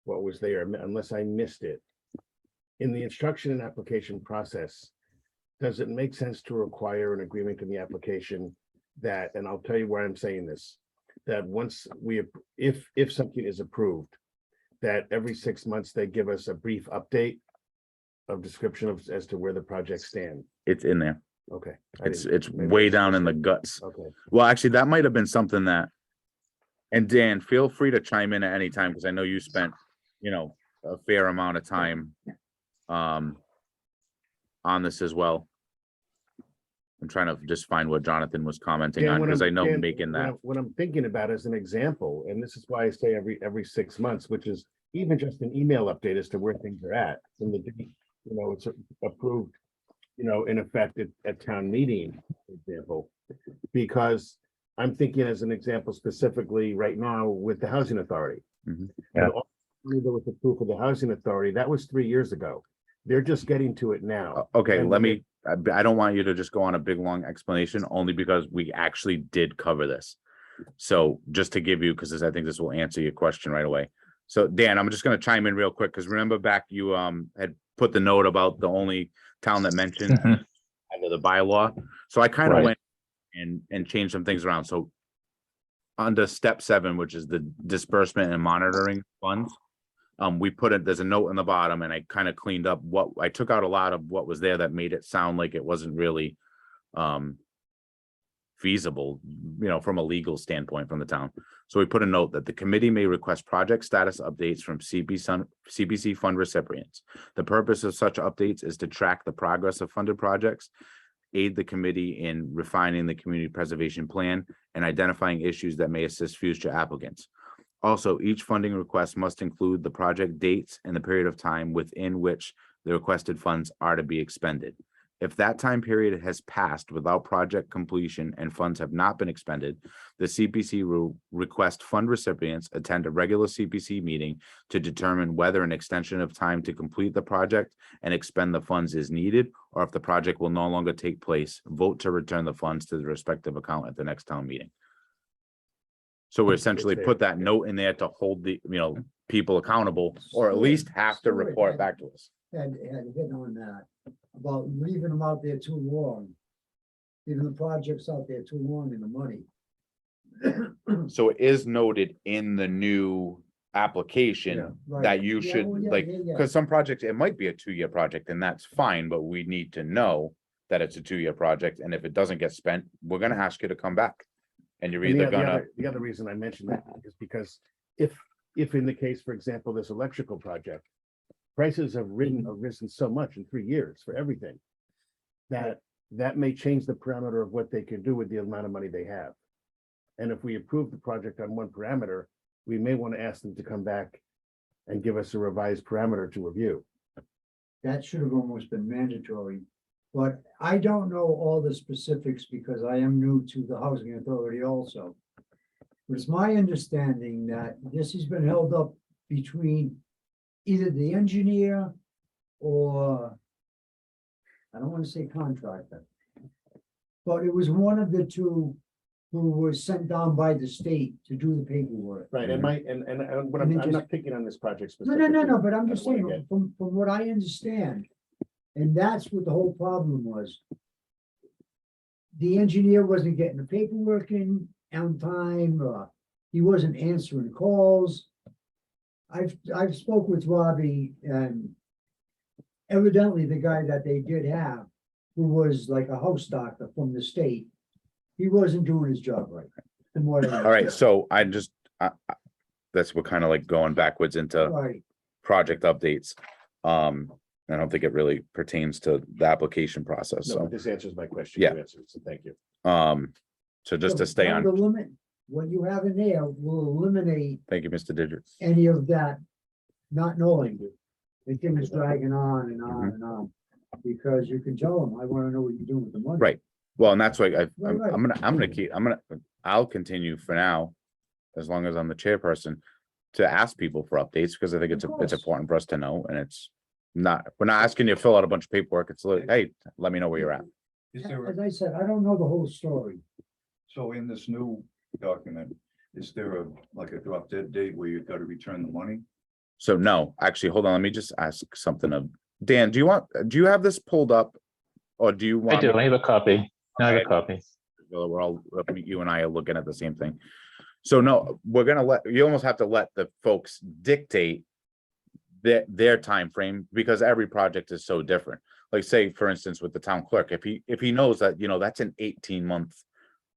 what was there, unless I missed it. In the instruction and application process, does it make sense to require an agreement in the application that, and I'll tell you why I'm saying this, that once if something is approved, that every 6 months they give us a brief update of description of as to where the projects stand? it's in there. Okay. It's way down in the guts. Okay. Well, actually, that might have been something that, and Dan, feel free to chime in at any time, because I know you spent, a fair amount of time on this as well. I'm trying to just find what Jonathan was commenting Dan, on, what because I I'm- know Dan, making that, What I'm thinking about as an example, and this is why I say every 6 months, which is even just an email update as to where things are at from the date, it's approved, in effect at town meeting, for example. Because I'm thinking as an example specifically right now with the housing authority. Mhm. Yeah. There was the proof of the housing authority, that was 3 years ago. They're just getting to it now. okay, And let me, I don't want you to just go on a big, long explanation, only because we actually did cover this. So just to give you, because I think this will answer your question right away. So Dan, I'm just gonna chime in real quick, because remember back you had put the note about the only town that mentioned Mhm. under the bylaw. So I kind of Right. went and changed some things around. So under step 7, which is the disbursement and monitoring funds, we put it, there's a note in the bottom, and I kind of cleaned up I took out a lot of what was there that made it sound like it wasn't really feasible, from a legal standpoint from the town. So we put a note that the committee may request project status updates from CPC fund recipients. The purpose of such updates is to track the progress of funded projects, aid the committee in refining the community preservation plan, and identifying issues that may assist future applicants. Also, each funding request must include the project dates and the period of time within which the requested funds are to be expended. If that time period has passed without project completion and funds have not been expended, the CPC will request fund recipients attend a regular CPC meeting to determine whether an extension of time to complete the project and expend the funds is needed, or if the project will no longer take place, vote to return the funds to the respective account at the next town meeting. So we essentially there. put that note in there to hold the, people accountable, or at least have to report back to us. Had hit on that, about leaving them out there too long. Leaving the projects out there too long in the money. So it is noted in the new application Right. that you Yeah, should, well, yeah, like, yeah, yeah. because some projects, it might be a 2-year project, and that's fine, but we need to know that it's a 2-year project, and if it doesn't get spent, we're gonna ask you to come back. And you're And either gonna, the other reason I mentioned that is because if in the case, for example, this electrical project, prices have risen so much in 3 years for everything. That may change the parameter of what they can do with the amount of money they have. And if we approve the project on one parameter, we may want to ask them to come back and give us a revised parameter to review. That should have almost been mandatory. But I don't know all the specifics because I am new to the housing authority also. But it's my understanding that this has been held up between either the engineer or, I don't want to say contractor, but it was one of the two who was sent down by the state to do the paperwork. Right, and what And then I'm not just- picking on this project No, specifically. no, no, no, but I'm just I wanna saying, from what I understand, and that's what the whole problem was. The engineer wasn't getting the paperwork in on time, he wasn't answering calls. I've spoke with Robbie, and evidently the guy that they did have, who was like a house doctor from the state, he wasn't doing his job right. from what I all right, understand. so I just, that's what kind of like going backwards into Right, project updates. I don't think it really pertains to the application process, No, so, but this answers my question. Yeah. You answered, so thank you. so just to So stay that on, would limit, what you have in there will eliminate thank you, Mr. Digits. any of that not knowing it. The thing is dragging on and Mm-hmm. on and on, because you can tell them, I wanna know what you're doing with the money. Right. Well, and that's why I'm Right. I'll continue for now, as long as I'm the chairperson, to ask people for updates, because I think Of it's course. important for us to know, and it's not, we're not asking you to fill out a bunch of paperwork. It's like, hey, let me know where you're at. Is there, As I said, I don't know the whole story. so in this new document, is there like a drop dead date where you've got to return the money? So no, actually, hold on, let me just ask something of, Dan, do you have this pulled up? Or do you I want? do, me- I have a copy. I have a copy. Well, we're all, you and I are looking at the same thing. So no, we're gonna you almost have to let the folks dictate their time frame, because every project is so different. Like say, for instance, with the town clerk, if he knows that, that's an 18-month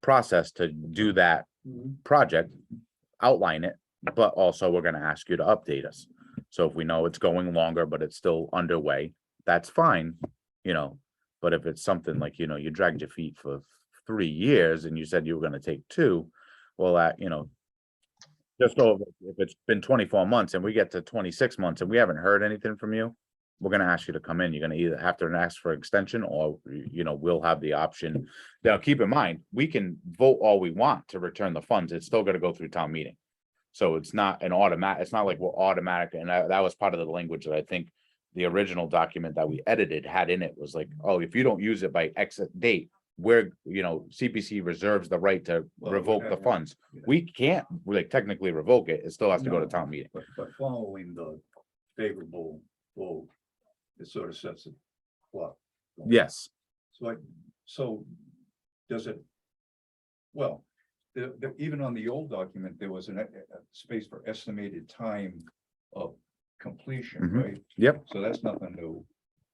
process to do that project, outline it, but also we're gonna ask you to update us. So if we know it's going longer, but it's still underway, that's fine, but if it's something like, you dragged your feet for 3 years and you said you were gonna take 2, well, just over, if it's been 24 months and we get to 26 months and we haven't heard anything from you, we're gonna ask you to come in. You're gonna either have to ask for extension, or, we'll have the option. Now, keep in mind, we can vote all we want to return the funds. It's still gonna go through town meeting. So it's not an automatic, it's not like we're automatic, and that was part of the language that I think the original document that we edited had in it was like, oh, if you don't use it by X date, CPC reserves the right to Well, revoke the whatever. funds. Yeah. We can't like technically revoke it. It still has to go to No. town meeting. But following the favorable vote, it sort of sets it clock. Yes, So does it? Well, even on the old document, there was a space for estimated time of completion, Mhm. right? Yep. So that's nothing new.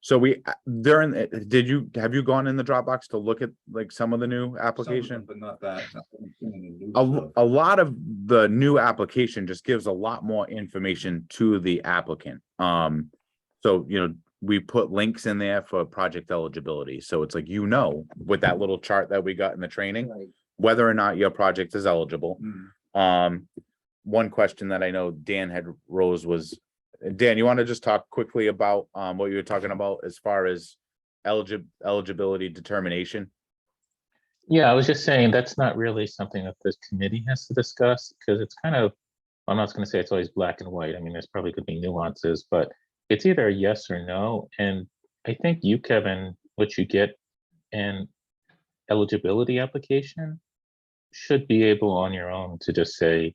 so have you gone in the Dropbox to look at like some of the new Some of them, application? but not that. Not some of the new A, stuff. a lot of the new application just gives a lot more information to the applicant. So, we put links in there for project eligibility. So it's like, with that little chart that we got in the training, Right. whether or not your project is eligible. Mm. One question that I know Dan had rose was, Dan, you want to just talk quickly about, what you were talking about as far as eligibility determination? Yeah, I was just saying that's not really something that this committee has to discuss, because it's kind of, I'm not gonna say it's always black and white. I mean, there's probably could be nuances, but it's either a yes or no. And I think you, Kevin, what you get in eligibility application should be able on your own to just say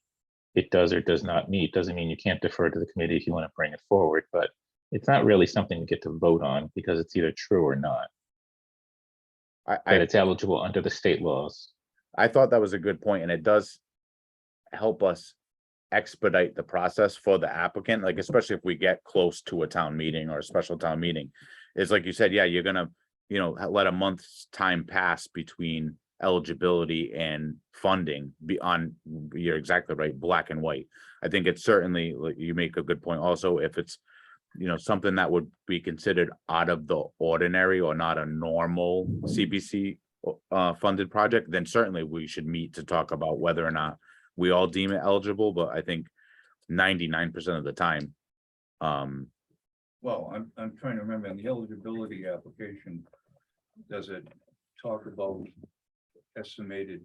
it does or does not meet. Doesn't mean you can't defer to the committee if you want to bring it forward, but it's not really something to get to vote on, because it's either true or not, that it's eligible under the state laws. I thought that was a good point, and it does help us expedite the process for the applicant, like especially if we get close to a town meeting or a special town meeting. It's like you said, yeah, you're gonna, let a month's time pass between eligibility and funding beyond, you're exactly right, black and white. I think it's certainly, like, you make a good point also, if it's, you know, something that would be considered out of the ordinary or not a normal CPC funded project, then certainly we should meet to talk about whether or not we all deem it eligible, but I think 99% of the time, Well, I'm trying to remember, in the eligibility application, does it talk about estimated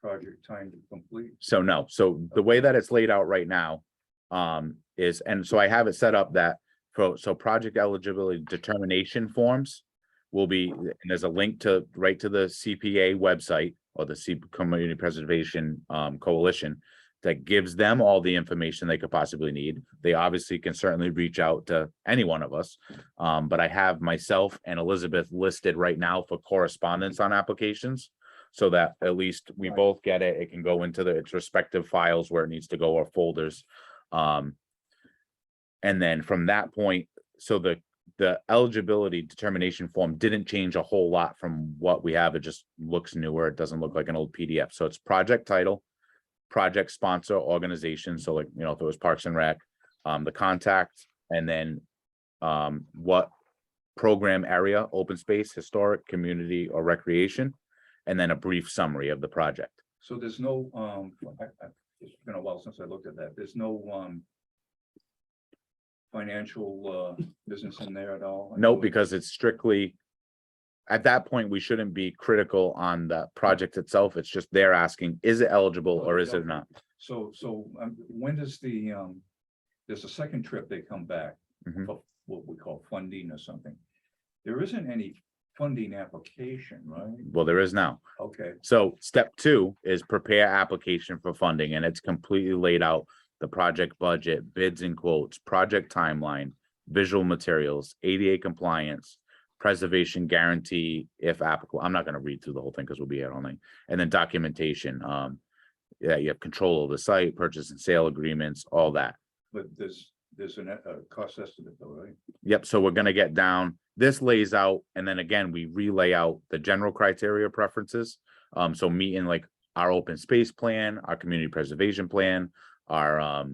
project time to complete? so no, so the way that it's laid out right now, is, and so I have it set up that so project eligibility determination forms will be, and there's a link to, right to the CPA website or the Community Preservation Coalition that gives them all the information they could possibly need. They obviously can certainly reach out to any one of us. But I have myself and Elizabeth listed right now for correspondence on applications, so that at least we Right. both get it. It can go into its respective files where it needs to go, or folders. And then from that point, so the eligibility determination form didn't change a whole lot from what we have. It just looks newer. It doesn't look like an old PDF. So it's project title, project sponsor, organization. So, like, you know, if it was Parks and Rec, the contact, and then what program area, open space, historic, community, or recreation, and then a brief summary of the project. So there's no, it's been a while since I looked at that. There's no, financial, business in there at all? No, because it's strictly, at that point, we shouldn't be critical on the project itself. It's just they're asking, is it eligible or is it not? So, when does there's a second trip they come back Mhm. for what we call funding or something. There isn't any funding application, right? Well, there is now. Okay, So step 2 is prepare application for funding, and it's completely laid out the project budget, bids and quotes, project timeline, visual materials, ADA compliance, preservation guarantee if applicable. I'm not going to read through the whole thing because we'll be here all night. And then documentation. Yeah, you have control of the site, purchase and sale agreements, all that. but there's a cost estimate though, right? Yep, so we're gonna get down, this lays out, and then again, we relay out the general criteria preferences. So meeting like our open space plan, our community preservation plan, our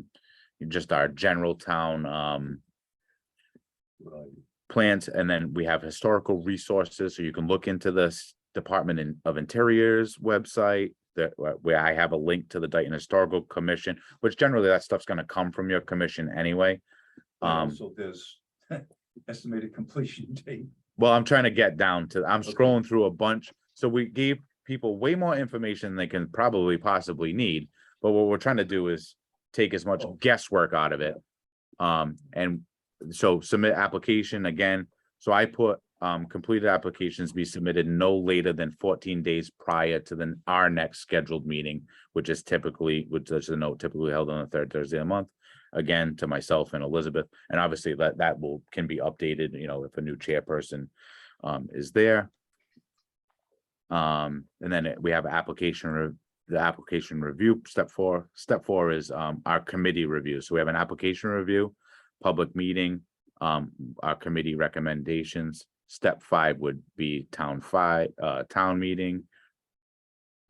just our general town Right. plans, and then we have historical resources, so you can look into this Department of Interior's website. That where I have a link to the Dayton Historical Commission, which generally that stuff's gonna come from your commission anyway. So there's estimated completion date. Well, I'm trying to get down to, I'm Okay. scrolling through a bunch, so we gave people way more information than they can probably possibly need. But what we're trying to do is take as much Oh. guesswork out of it. And so submit application again, so I put, completed applications be submitted no later than 14 days prior to our next scheduled meeting, which is typically held on the third Thursday of the month. Again, to myself and Elizabeth, and obviously that can be updated, you know, if a new chairperson is there. And then we have the application review, step 4. Step 4 is our committee review. So we have an application review, public meeting, our committee recommendations. Step 5 would be town meeting,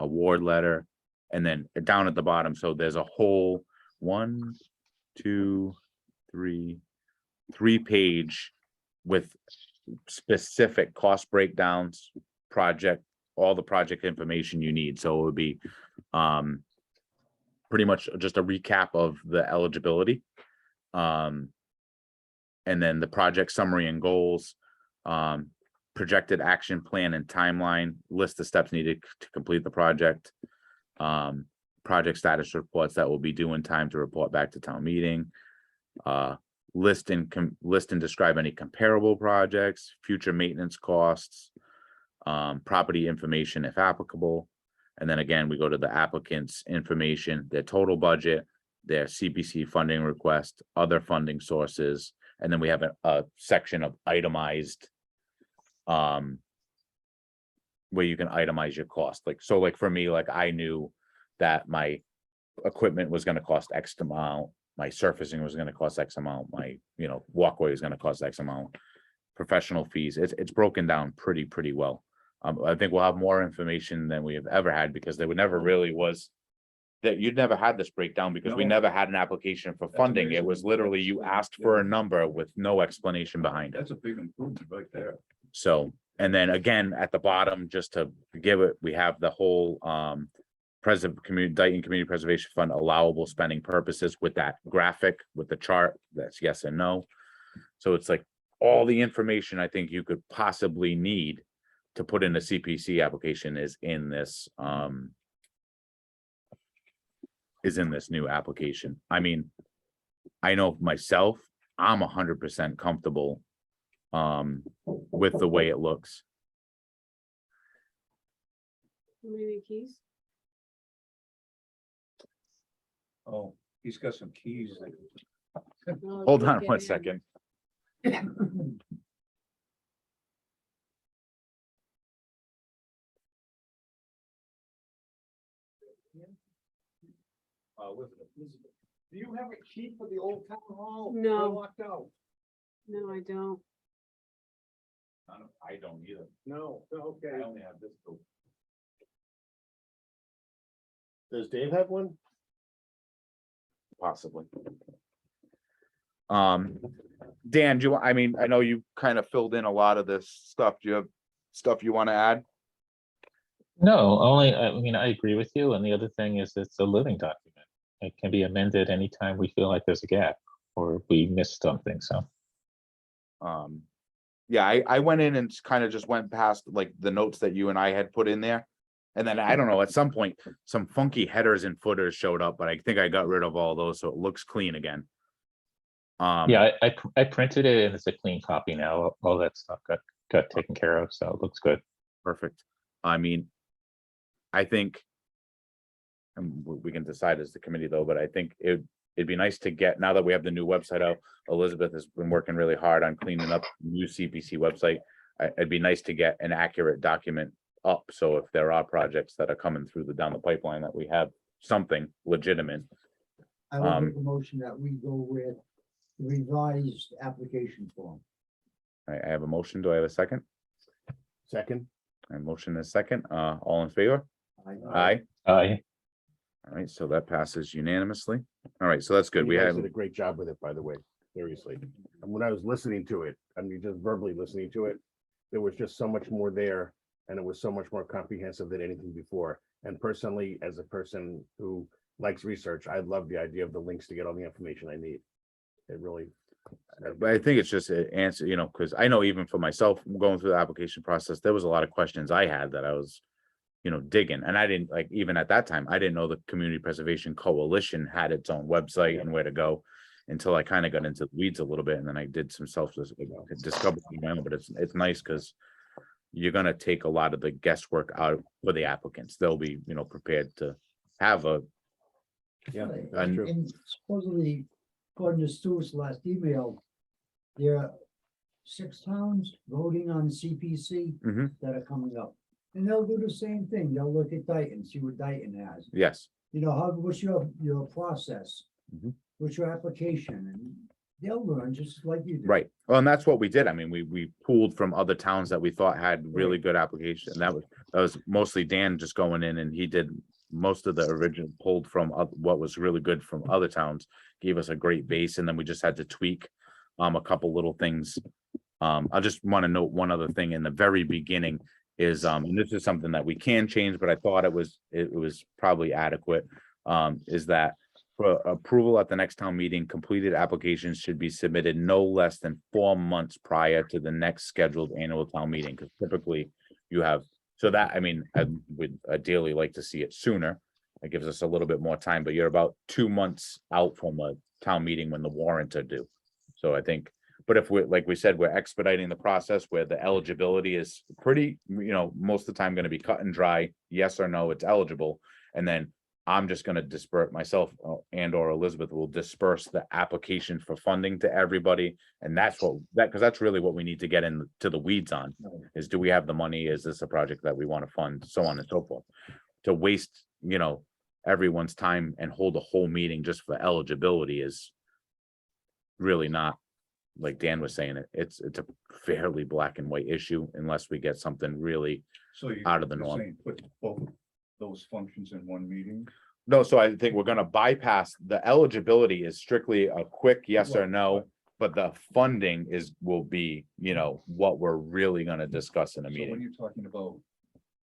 award letter, and then down at the bottom, so there's a whole 1, 2, 3 page with specific cost breakdowns, all the project information you need. So it would be pretty much just a recap of the eligibility. And then the project summary and goals, projected action plan and timeline, list of steps needed to complete the project. Project status reports that will be due in time to report back to town meeting. List and describe any comparable projects, future maintenance costs, property information if applicable. And then again, we go to the applicant's information, their total budget, their CPC funding request, other funding sources, and then we have a section of itemized where you can itemize your cost. Like, so like for me, like I knew that my equipment was gonna cost X amount, my surfacing was gonna cost X amount, my, you know, walkway is gonna cost X amount. Professional fees, it's broken down pretty well. I think we'll have more information than we have ever had because there never really was. That you'd never had this breakdown because we No. never had an application for That's funding. It amazing. was literally you asked for a number with no explanation behind it. That's a big improvement right there. So, and then again, at the bottom, just to give it, we have the whole Dayton Community Preservation Fund allowable spending purposes with that graphic, with the chart, that's yes and no. So it's like all the information I think you could possibly need to put in a CPC application is in this new application. I mean, I know myself, I'm 100% comfortable with the way it looks. How many keys? Oh, he's got some keys. Oh, Hold look on at one him. second. Do you have a key for the old town hall? No. We're locked out. No, I don't. I don't either. No, okay. only have this. Does Dave have one? Possibly. Dan, I mean, I know you kind of filled in a lot of this stuff. Do you have stuff you want to add? No, only, I mean, I agree with you, and the other thing is it's a living document. It can be amended anytime we feel like there's a gap or we missed something, so. Yeah, I went in and kind of just went past like the notes that you and I had put in there. And then I don't know, at some point, some funky headers and footers showed up, but I think I got rid of all those, so it looks clean again. Yeah, I printed it and it's a clean copy now. All that stuff got taken care of, so it looks good. Perfect. I mean, I think. And we can decide as the committee though, but I think it'd be nice to get, now that we have the new website out, Elizabeth has been working really hard on cleaning up the new CPC website. It'd be nice to get an accurate document up, so if there are projects that are coming through down the pipeline, that we have something legitimate. I will make a motion that we go with revised application form. I have a motion. Do I have a second? Second. A motion is second. All in favor? I- Aye. All right, so that passes unanimously. All right, so that's good. We You guys had, did a great job with it, by the way, seriously. And when I was listening to it, I mean, just verbally listening to it, there was just so much more there. And it was so much more comprehensive than anything before. And personally, as a person who likes research, I love the idea of the links to get all the information I need. It really. but I think it's just an answer, you know, because I know even for myself, going through the application process, there was a lot of questions I had that I was, you know, digging. And I didn't, like, even at that time, I didn't know the Community Preservation Coalition had its own website and where to go until I kind of got into the weeds a little bit. And then I did some discovery, but it's nice because you're gonna take a lot of the guesswork out for the applicants. They'll be, you know, prepared to have a. Yeah, And that's true. and supposedly, according to Stuart's last email, there are 6 towns voting on CPC Mhm. that are coming up. And they'll do the same thing. They'll look at Dayton, see what Dayton has. Yes, You know, what's your process? Mhm. What's your application? And they'll learn just like you do. right. Well, and that's what we did. I mean, we pulled from other towns that we thought had really good application. That was mostly Dan just going in and he did most of the original, pulled from what was really good from other towns, gave us a great base, and then we just had to tweak a couple little things. I just want to note one other thing in the very beginning is, and this is something that we can change, but I thought it was probably adequate, is that for approval at the next town meeting, completed applications should be submitted no less than 4 months prior to the next scheduled annual town meeting, because typically you have, so that, I mean, I would ideally like to see it sooner. It gives us a little bit more time, but you're about 2 months out from a town meeting when the warrants are due. So I think, but if we're, like we said, we're expediting the process where the eligibility is pretty, you know, most of the time gonna be cut and dry, yes or no, it's eligible. And then I'm just gonna disperse myself and or Elizabeth will disperse the application for funding to everybody. And that's because that's really what we need to get into the weeds on, is do we have the money? Is this a project that we want to fund? So on and so forth. To waste, you know, everyone's time and hold a whole meeting just for eligibility is really not, like Dan was saying, it's a fairly black and white issue unless we get something really So you. out of the you're norm. saying Put both those functions in one meeting? No, so I think we're gonna bypass, the eligibility is strictly a quick yes or Right, no, but the funding will be, what we're really gonna discuss in a So when meeting. you're talking about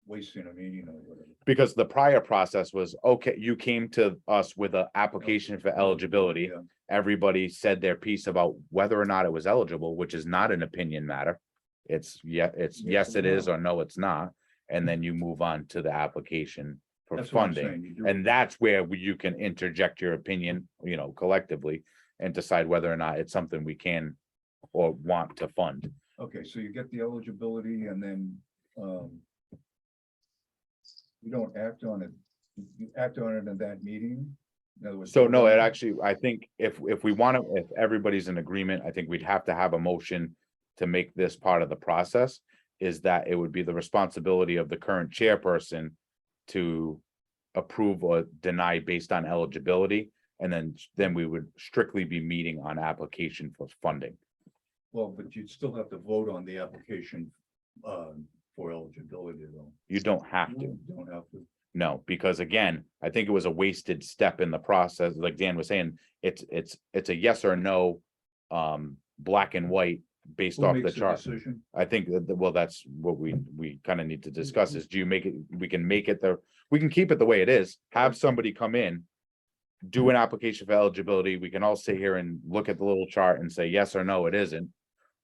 wasting a meeting or whatever. Because the prior process was, okay, you came to us with an application for eligibility. Yeah. Everybody said their piece about whether or not it was eligible, which is not an opinion matter. It's yes, it is, or no, it's not. And then you move on to the application for That's what I'm funding. saying. You do- And that's where you can interject your opinion, collectively and decide whether or not it's something we can or want to fund. Okay, so you get the eligibility and then, you don't act on it, you act on it in that meeting? In other words. So vote no, on it actually, I think if we want to, if everybody's in agreement, I think we'd have to have a motion to make this part of the process, is that it would be the responsibility of the current chairperson to approve or deny based on eligibility, and then we would strictly be meeting on application for funding. Well, but you'd still have to vote on the application, for eligibility though. You don't have to. You don't have to. No, because again, I think it was a wasted step in the process. Like Dan was saying, it's a yes or no, black and white based Who off the makes the chart. decision? I think well, that's what we kind of need to discuss is, do you make it, we can make it we can keep it the way it is, have somebody come in, do an application for eligibility. We can all sit here and look at the little chart and say yes or no, it isn't.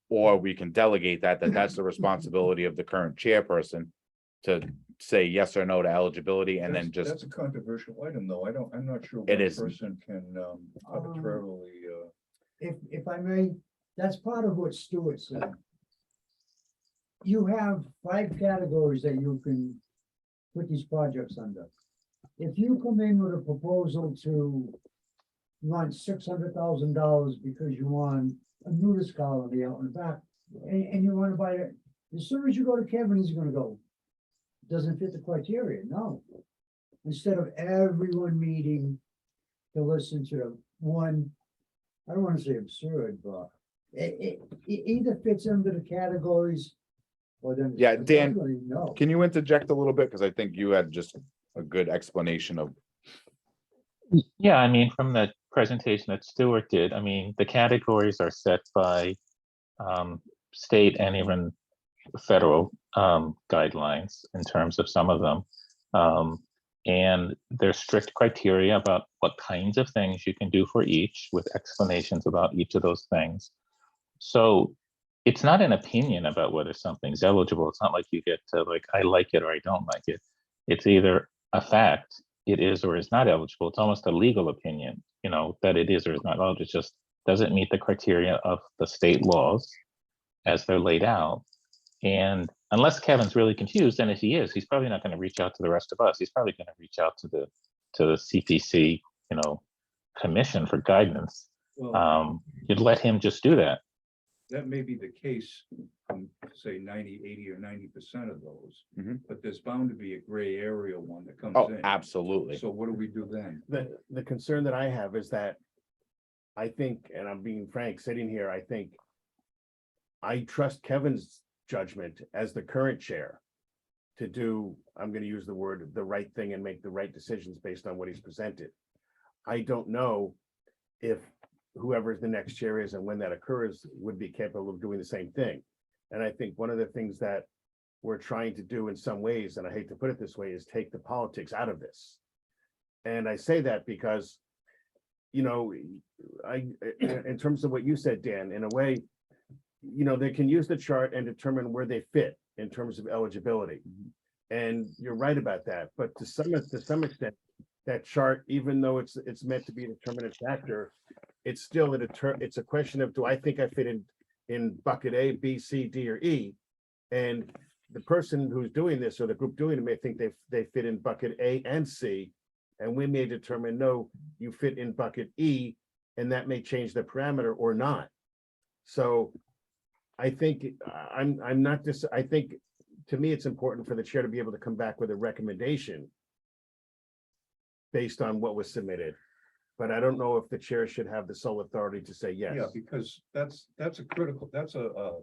Or we can delegate that's the responsibility of the current chairperson to say yes or no to eligibility, and then That's- just, That's a controversial item, though. I'm not sure. It one is. Person can, arbitrarily, If I may, that's part of what Stuart said. You have 5 categories that you can put these projects under. If you come in with a proposal to run $600,000 because you want a nudist colony out in the back, and you wanna buy it, as soon as you go to Kevin, he's gonna go, doesn't fit the criteria, no. Instead of everyone meeting to listen to one, I don't wanna say absurd, but it either fits under the categories or then. Yeah, Dan, No. can you interject a little bit? Because I think you had just a good explanation of, Yeah, I mean, from the presentation that Stuart did, I mean, the categories are set by state and even federal guidelines in terms of some of them. And there's strict criteria about what kinds of things you can do for each, with explanations about each of those things. So it's not an opinion about whether something's eligible. It's not like you get to like, I like it or I don't like it. It's either a fact, it is or is not eligible. It's almost a legal opinion, that it is or is not eligible. It just doesn't meet the criteria of the state laws as they're laid out. And unless Kevin's really confused, and if he is, he's probably not going to reach out to the rest of us. He's probably going to reach out to the CPC, commission for guidance. well, You'd let him just do that. that may be the case from, say, 90, 80 or 90% of those. Mhm. But there's bound to be a gray area one that comes oh, in. absolutely. So what do we do then? The concern that I have is that I think, and I'm being frank, sitting here, I think I trust Kevin's judgment as the current chair to do, I'm gonna use the word, the right thing and make the right decisions based on what he's presented. I don't know if whoever the next chair is and when that occurs would be capable of doing the same thing. And I think one of the things that we're trying to do in some ways, and I hate to put it this way, is take the politics out of this. And I say that because, in terms of what you said, Dan, in a way, they can use the chart and determine where they fit in terms of eligibility. And you're right about that, but to some extent, that chart, even though it's meant to be a determinant factor, it's still it's a question of, do I think I fit in bucket A, B, C, D, or E? And the person who's doing this, or the group doing it, may think they fit in bucket A and C, and we may determine, no, you fit in bucket E, and that may change the parameter or not. So I think I'm not just, I think, to me, it's important for the chair to be able to come back with a recommendation based on what was submitted. But I don't know if the chair should have the sole authority to say yes. Yeah, because that's a critical, that's a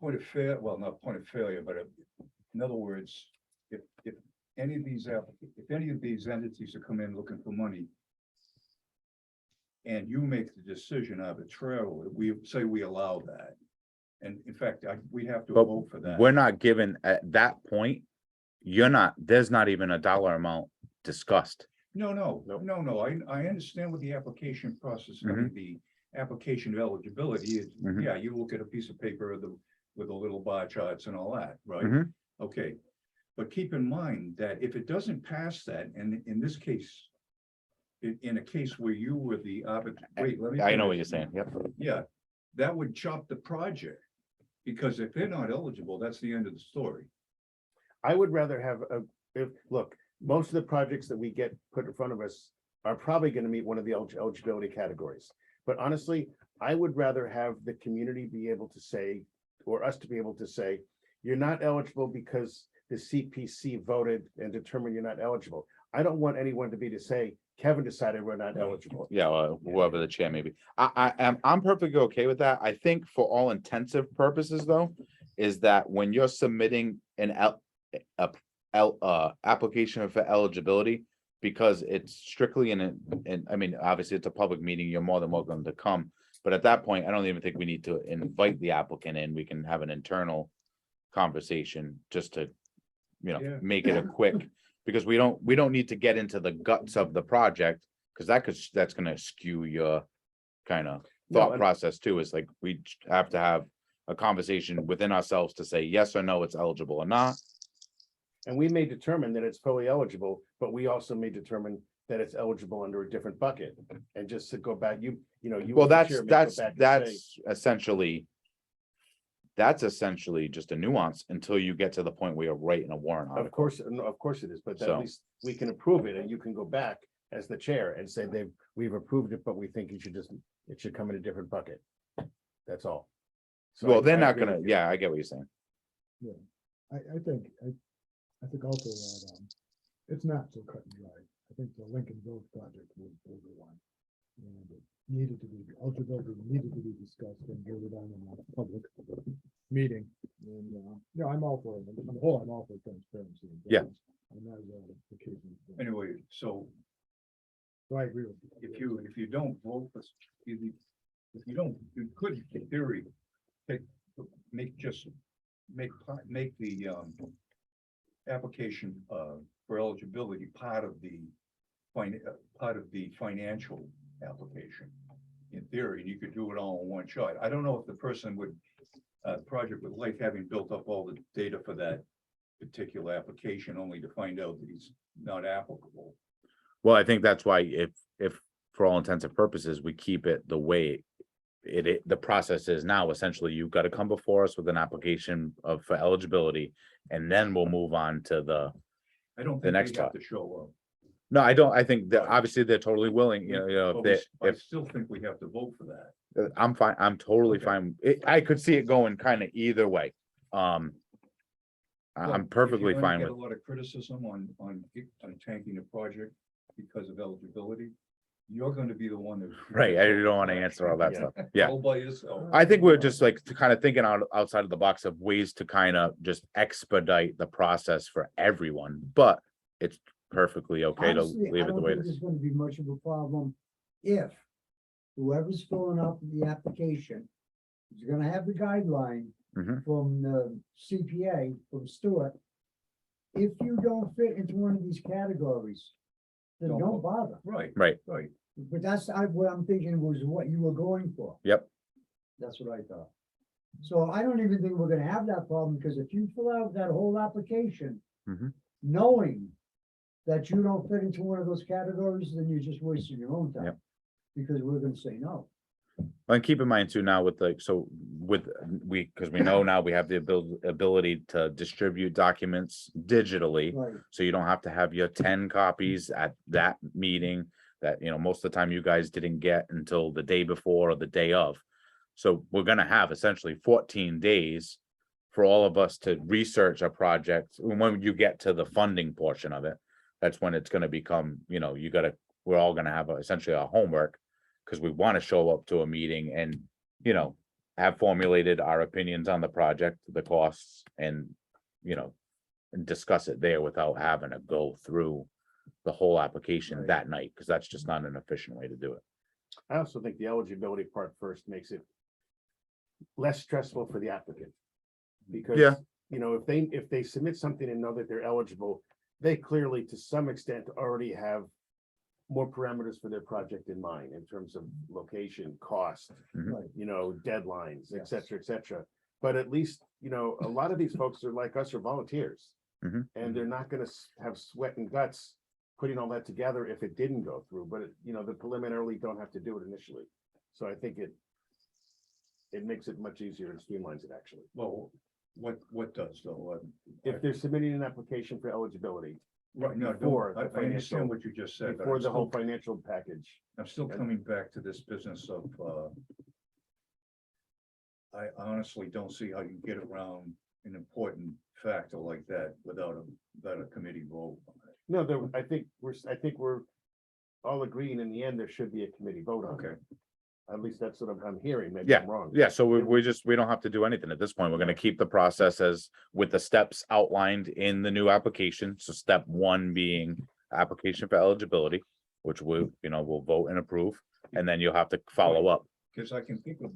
point of fail, well, not point of failure, but in other words, if any of these if any of these entities are come in looking for money. And you make the decision arbitrarily, we say we allow that. And in fact, we have to But vote for that. we're not given, at that point, there's not even a dollar amount discussed. No, Nope. no, I understand what the application process, I mean, the application of eligibility is, Mhm. yeah, you look at a piece of paper with the little bar charts and all that, right? Mhm. Okay, but keep in mind that if it doesn't pass that, and in this case. In a case where you were the wait, let me. I know what finish. you're saying, yep. Yeah, that would chop the project, because if they're not eligible, that's the end of the story. I would rather have look, most of the projects that we get put in front of us are probably gonna meet one of the eligibility categories. But honestly, I would rather have the community be able to say, or us to be able to say, you're not eligible because the CPC voted and determined you're not eligible. I don't want anyone to be to say, Kevin decided we're not eligible. Yeah, whoever the chair may be. I'm perfectly okay with that. I think for all intensive purposes though, is that when you're submitting application for eligibility, because it's strictly I mean, obviously it's a public meeting, you're more than welcome to come. But at that point, I don't even think we need to invite the applicant in. We can have an internal conversation just to, Yeah. make it a quick. Because we don't need to get into the guts of the project, because that's gonna skew your kind of No, thought and- process too, is like, we have to have a conversation within ourselves to say yes or no, it's eligible or not. And we may determine that it's fully eligible, but we also may determine that it's eligible under a different bucket. And just to go back, you know, you. Well, as the chair may go back and say, that's essentially just a nuance until you get to the point where you're writing a warrant Of article. course, no, of course it is, but So- at least we can approve it and you can go back as the chair and say we've approved it, but we think it should come in a different bucket. That's all. So Well, I they're not agree gonna, with you. yeah, I get what you're saying. I think also that, it's not so cut and dry. I think the Lincoln Grove project was the one. And it needed to be, eligibility needed to be discussed and voted on in a public meeting. And, I'm all for it. I'm all for transparency. Yeah. And that is the case. Anyway, so So I agree with you. if you don't vote for, if you don't, you could, in theory, make the application for eligibility part of the financial application. In theory, you could do it all in one shot. I don't know if the person would project would like having built up all the data for that particular application, only to find out that he's not applicable. Well, I think that's why if for all intents and purposes, we keep it the way the process is now, essentially, you've got to come before us with an application for eligibility, and then we'll move on to I don't The think next they have part. to show up. no, I don't, I think that obviously they're totally willing, But I if still think we have to vote for that. I'm fine, I'm totally Okay. fine. I could see it going kind of either way. I'm Look, perfectly if you're gonna fine get with, a lot of criticism on tanking the project because of eligibility, you're gonna be the one that. right, I don't want to answer all that Yeah. stuff, yeah. All by yourself. I think we're just like kind of thinking outside of the box of ways to kind of just expedite the process for everyone, but it's perfectly okay to Honestly, leave I it the don't way it think is. there's gonna be much of a problem if whoever's filling out the application is gonna have the guideline Mhm. from the CPA, from Stuart. If you don't fit into one of these categories, then Don't don't vote. bother. Right, Right, right. But that's what I'm thinking was what you were going for. Yep. That's what I thought. So I don't even think we're gonna have that problem, because if you fill out that whole application. Mhm. Knowing that you don't fit into one of those categories, then you're just wasting your own time. Yep. Because we're gonna say no. and keep in mind too now with because we know now we have the ability to distribute documents digitally. Right. So you don't have to have your 10 copies at that meeting that, most of the time you guys didn't get until the day before or the day of. So we're gonna have essentially 14 days for all of us to research a project. When you get to the funding portion of it, that's when it's gonna become, we're all gonna have essentially our homework. Cause we wanna show up to a meeting and, have formulated our opinions on the project, the costs, and, you know, and discuss it there without having to go through the whole application Right. that night, because that's just not an efficient way to do it. I also think the eligibility part first makes it less stressful for the applicant. Because, Yeah. you know, if they submit something and know that they're eligible, they clearly, to some extent, already have more parameters for their project in mind in terms of location, cost, Mhm. you know, deadlines, et Yes. cetera, et cetera. But at least, you know, a lot of these folks are like us, are volunteers. Mhm. And they're not gonna have sweat and guts putting all that together if it didn't go through, but you know, the preliminarily don't have to do it initially. So I think it makes it much easier and streamlines it actually. Well, what does though? If they're submitting an application for eligibility Right, no, before no, I the understand financial- what you just said, but before the whole financial package. I'm still coming back to this business of, I honestly don't see how you get around an important factor like that without a committee vote. No, I think we're all agreeing in the end, there should be a committee vote on it. Okay, At least that's what I'm hearing. Maybe Yeah, I'm wrong. Yeah, so we don't have to do anything at this point. We're gonna keep the process as with the steps outlined in the new application. So step one being application for eligibility, which we'll vote and approve, and then you'll have to follow up. because I can think of,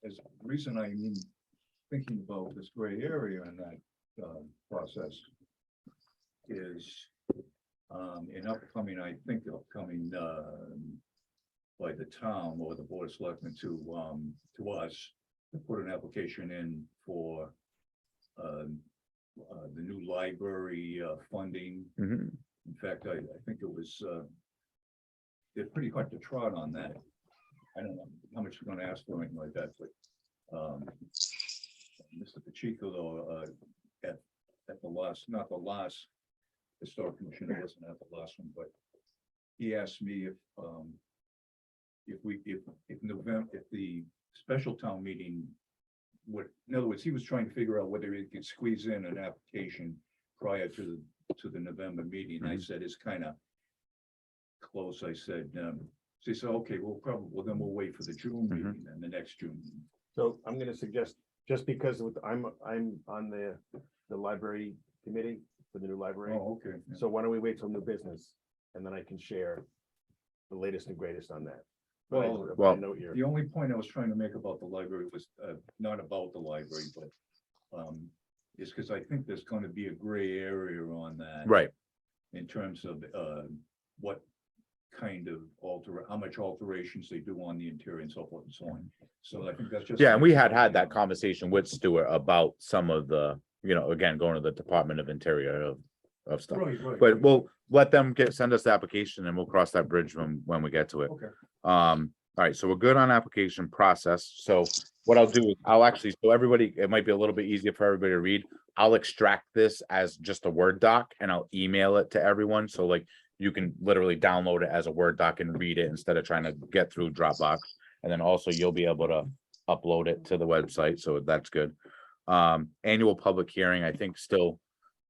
as reason I mean, thinking about this gray area in that, process is, in upcoming, I think upcoming, by the town or the board of selectmen to us, to put an application in for the new library funding. Mhm. In fact, I think it was they're pretty hard to trot on that. I don't know how much you're gonna ask for or anything like that, but Mr. Pacheco though, at the last, not the last historic commission, it wasn't at the last one, but he asked me if the special town meeting would, in other words, he was trying to figure out whether he could squeeze in an application prior to the November meeting. I said, it's kind of close. I said, so he said, okay, then we'll wait for the June meeting and the next June. meeting. So I'm gonna suggest, just because I'm on the library committee for the new library. Oh, okay. yeah. So why don't we wait till new business and then I can share the latest and greatest on that. Well, But I well, note your- The only point I was trying to make about the library was not about the library, but is because I think there's going to be a gray area on that. Right, In terms of what kind of how much alterations they do on the interior and so forth and so on. So I think that's just. yeah, and we had that conversation with Stuart about some of the, again, going to the Department of Interior of stuff. Right, right. But we'll let them send us the application and we'll cross that bridge when we get to it. Okay. All right, so we're good on application process. So what I'll do is so everybody, it might be a little bit easier for everybody to read. I'll extract this as just a Word doc and I'll email it to everyone. So like you can literally download it as a Word doc and read it instead of trying to get through Dropbox. And then also you'll be able to upload it to the website. So that's good. Annual public hearing, I think still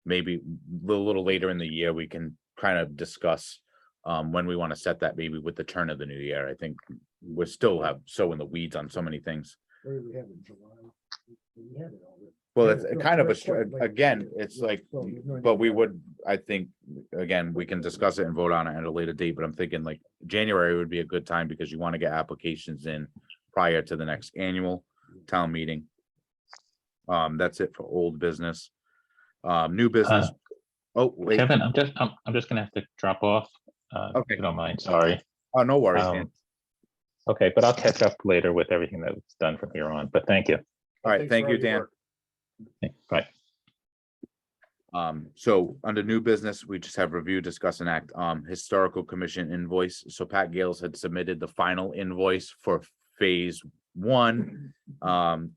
maybe a little later in the year, we can kind of discuss when we want to set that, maybe with the turn of the new year. I think we're still so in the weeds on so many things. Where did we have it in July? We had it already. Well, Yeah, it's no, kind of that's quite late. again, it's like, So there's no but we need- would, I think, again, we can discuss it and vote on it at a later date, but I'm thinking like January would be a good time because you want to get applications in prior to the next annual town meeting. That's it for old business. New business. Oh, wait. Kevin, I'm just gonna have to drop off. If Okay. you don't mind, sorry. Oh, no worries, Um, Dan. Okay, but I'll catch up later with everything that's done from here on, but thank you. All right, Thanks thank for you, all your Dan. work. Bye. So under new business, we just have review, discuss and act, historical commission invoice. So Pat Gales had submitted the final invoice for phase one,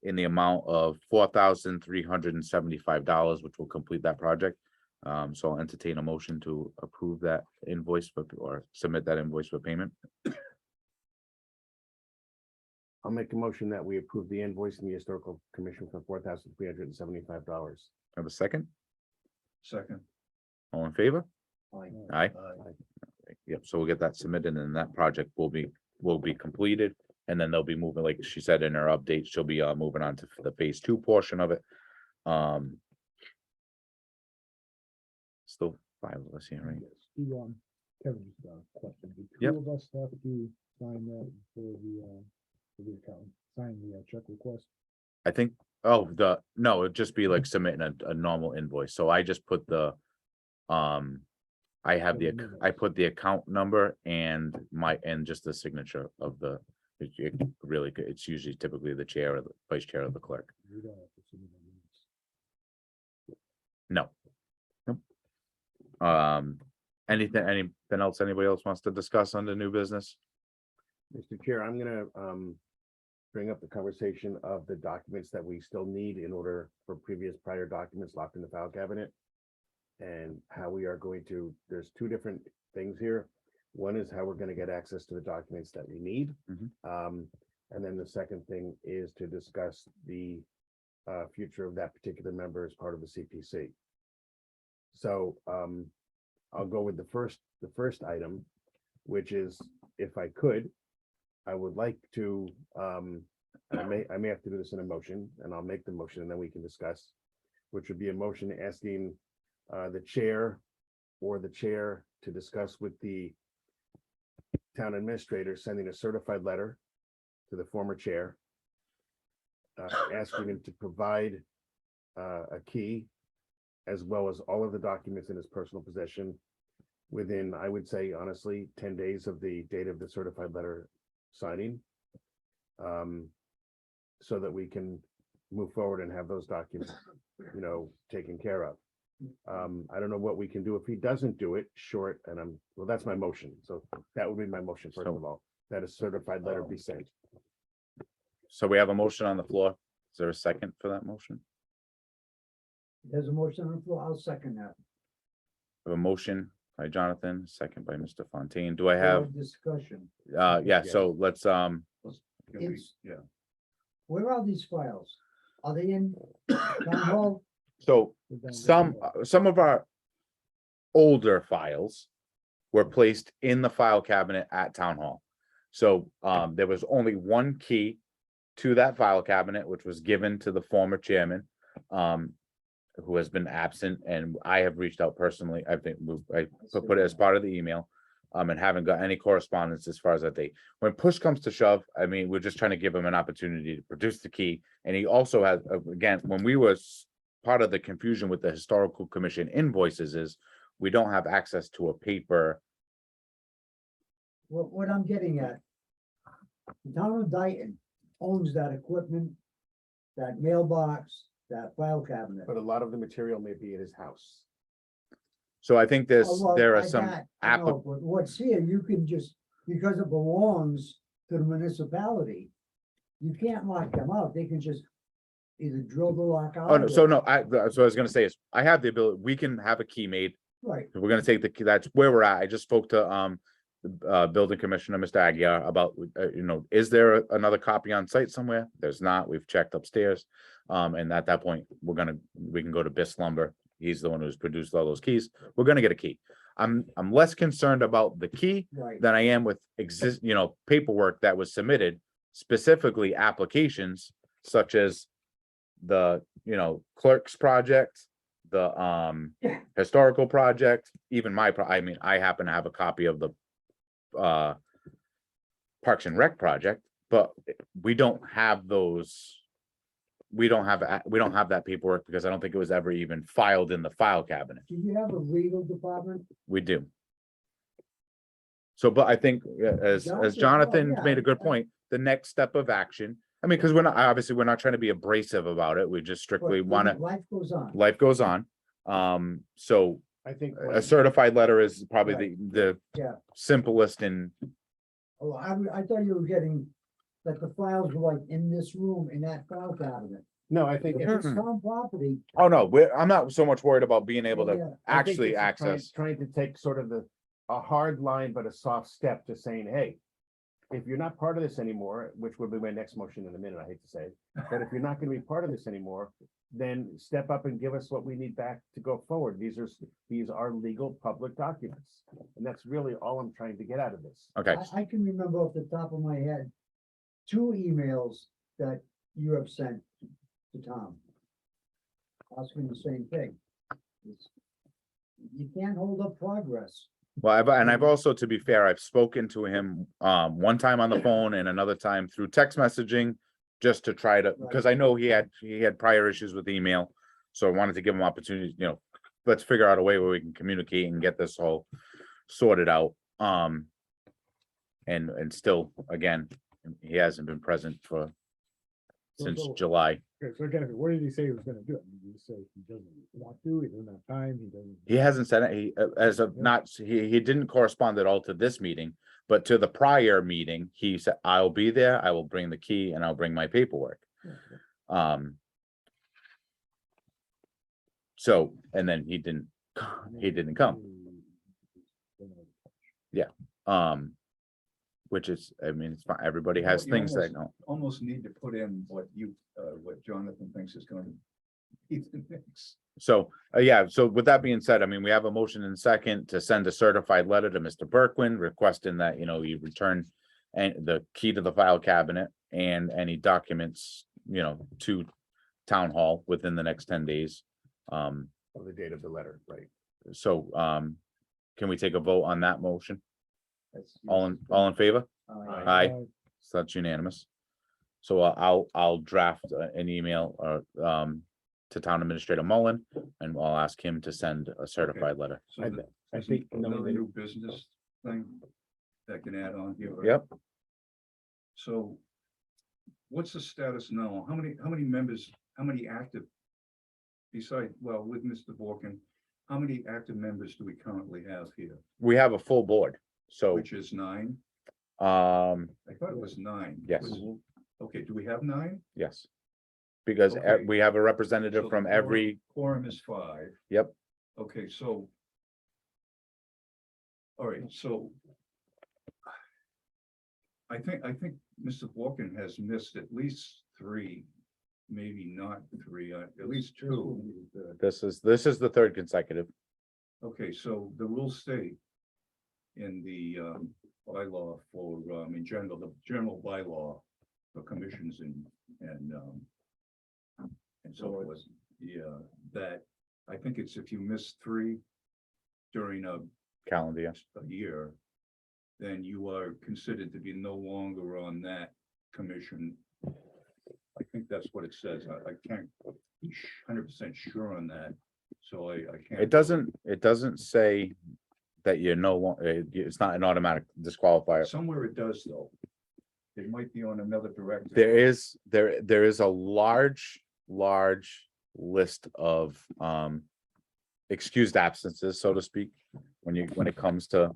in the amount of $4,375, which will complete that project. So I'll entertain a motion to approve that invoice or submit that invoice for payment. I'll make a motion that we approve the invoice in the historical commission for $4,375. Have a second? Second. All in favor? Aye. Aye. Yep, so we'll get that submitted and that project will be completed And then they'll be moving, like she said in her update, she'll be moving on to the phase 2 portion of it. Still 5 of us here, right? Kevin's question. Do Yep. two of us have to sign that for the account, sign the check request? I think, no, it'd just be like submitting a normal invoice. So I just put the, I have I put the account number and just the signature of the, it really, it's usually typically the chair or the vice chair of the clerk. We don't have to submit it. No. Nope. Anything else anybody else wants to discuss under new business? Mr. Chair, I'm gonna bring up the conversation of the documents that we still need in order for prior documents locked in the file cabinet. And how we are going to, there's two different things here. One is how we're gonna get access to the documents that we need. Mhm. And then the second thing is to discuss the future of that particular member as part of the CPC. So I'll go with the first item, which is, if I could, I would like to, and I may have to do this in a motion, and I'll make the motion and then we can discuss, which would be a motion asking the chair or the chair to discuss with the town administrator, sending a certified letter to the former chair, asking him to provide a key as well as all of the documents in his personal possession within, I would say honestly, 10 days of the date of the certified letter signing. So that we can move forward and have those documents, taken care of. I don't know what we can do if he doesn't do it short, and well, that's my motion. So that would be my motion, first of all, that a certified letter be sent. So we have a motion on the floor. Is there a second for that motion? There's a motion on the floor. I'll second that. We have a motion by Jonathan, second by Mr. Fontaine. Do I have, Discussion. yeah, Yes. so let's, Can we- It's- Yeah, Where are these files? Are they in town hall? so We're done with some of our older files were placed in the file cabinet at town hall. So there was only one key to that file cabinet, which was given to the former chairman, who has been absent, and I have reached out personally. I think I put it as part of the email, and haven't got any correspondence as far as that date. When push comes to shove, I mean, we're just trying to give him an opportunity to produce the key. And he also has, again, when we was part of the confusion with the historical commission invoices is we don't have access to a paper. What I'm getting at, the town of Dayton owns that equipment, that mailbox, that file cabinet. But a lot of the material may be at his house. So I think Oh, well, there are I some, got- I know, but what's here, you can just, because it belongs to the municipality, you can't lock them out. They can just either drill the lock out. oh, no, so or- no, so I was gonna say is, I have the ability, we can have a key made. Right, We're gonna take the key, that's where we're at. I just spoke to, the building commissioner, Mr. Aguirre, about, is there another copy on site somewhere? There's not. We've checked upstairs. And at that point, we can go to Biss Lumber. He's the one who's produced all those keys. We're gonna get a key. I'm less concerned about the key right. than I am with paperwork that was submitted, specifically applications such as the, clerk's project, the historical project, even I happen to have a copy of the Parks and Rec project, but we don't have those. We don't have that paperwork because I don't think it was ever even filed in the file cabinet. Do you have a legal department? We do. So, but I think as Jonathan made a good point, the next step of action, I mean, because we're not trying to be abrasive about it. We just strictly But want to, Life goes on. life goes on. So I think. a certified letter is probably Right. the Yeah. simplest and Oh, I thought you were getting, that the files were like in this room, in that file cabinet. No, I think. If it's town property. oh no, I'm not so much worried about being able to yeah, I think actually this is access. Trying to take sort of a hard line, but a soft step to saying, hey, if you're not part of this anymore, which would be my next motion in a minute, I hate to say it, but if you're not gonna be part of this anymore, then step up and give us what we need back to go forward. These are legal public documents. And that's really all I'm trying to get out of this. Okay, I can remember off the top of my head, two emails that you have sent to Tom. Asking the same thing. It's- You can't hold up progress. Well, I've also, to be fair, I've spoken to him, one time on the phone and another time through text messaging. Just to try to, because I know he had prior issues with email, so I wanted to give him opportunities, let's figure out a way where we can communicate and get this all sorted out. And still, again, he hasn't been present since So- July. Okay, so again, what did he say he was gonna do? I mean, did he say he doesn't want to, he doesn't have time, he doesn't? He hasn't said it, as of not, he didn't correspond at all to this meeting, but to the prior meeting, he said, I'll be there, I will bring the key and I'll bring my paperwork. Yeah, So, and then he didn't come, which is, I mean, it's fine, everybody has You things that almost- don't. Almost need to put in what Jonathan thinks is going to be the mix. So, yeah, so with that being said, I mean, we have a motion and second to send a certified letter to Mr. Berkwin requesting that, you return the key to the file cabinet and any documents, to town hall within the next 10 days. Of the date of the letter, right? So, can we take a vote on that motion? That's- All in favor? Aye, Uh, so that's unanimous. So I'll draft an email to Town Administrator Mullen, and I'll ask him to send a certified letter. So I the- bet- I there's think another new business thing that can add on here. right? Yep, So what's the status now? How many members, how many active? Besides, well, with Mr. Borkin, how many active members do we currently have here? we have a full board, so, Which is 9? um, I thought it was 9. Yes. Okay, do we have 9? yes. Because Okay. we have a So representative the from every, Quorum is 5. Yep. Okay, so. All right, so. I think Mr. Borkin has missed at least 3, maybe not 3, at least 2. this is the third consecutive. Okay, so the rules state in the bylaw for, in general, the general bylaw for commissions and so forth. Yeah, that, I think it's if you miss 3 during a Calendar, yes. year, then you are considered to be no longer on that commission. I think that's what it says. I can't be 100% sure on that, so I can't. It doesn't say that you're no longer, it's not an automatic disqualifier. Somewhere it does, though. It might be on another director. There is a large list of excused absences, so to speak, when it comes to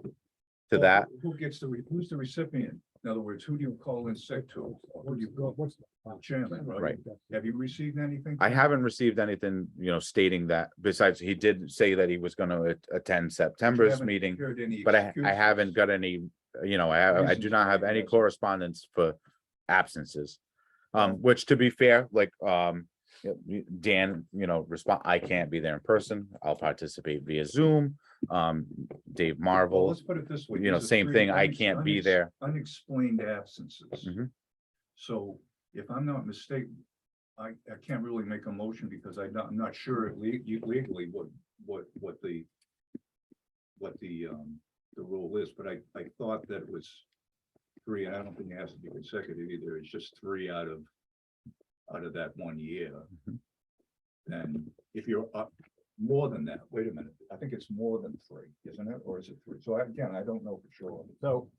Well, that. Who's the recipient? In other words, who do you call in sick to? Or who do you call? What's? Chairman, right? Right. Have you received anything? I haven't received anything, stating that, besides he did say that he was gonna attend September's haven't meeting, Heard any but I haven't excuses? got any, I do Reasons not why have he any hasn't. correspondence for absences. Well- Which, to be fair, like, Dan, respond, I can't be there in person. I'll participate via Zoom. Dave Well, Marvel, let's put it this way. you know, these are same 3 thing, I can't be there. Unexplained absences. Mhm. So if I'm not mistaken, I can't really make a motion because I'm not sure legally what the rule is, but I thought that it was 3, and I don't think it has to be consecutive either. It's just 3 out of that 1 year. Mhm. And if you're up more than that, wait a minute, I think it's more than 3, isn't it? Or is it 3? So again, I don't know for sure. So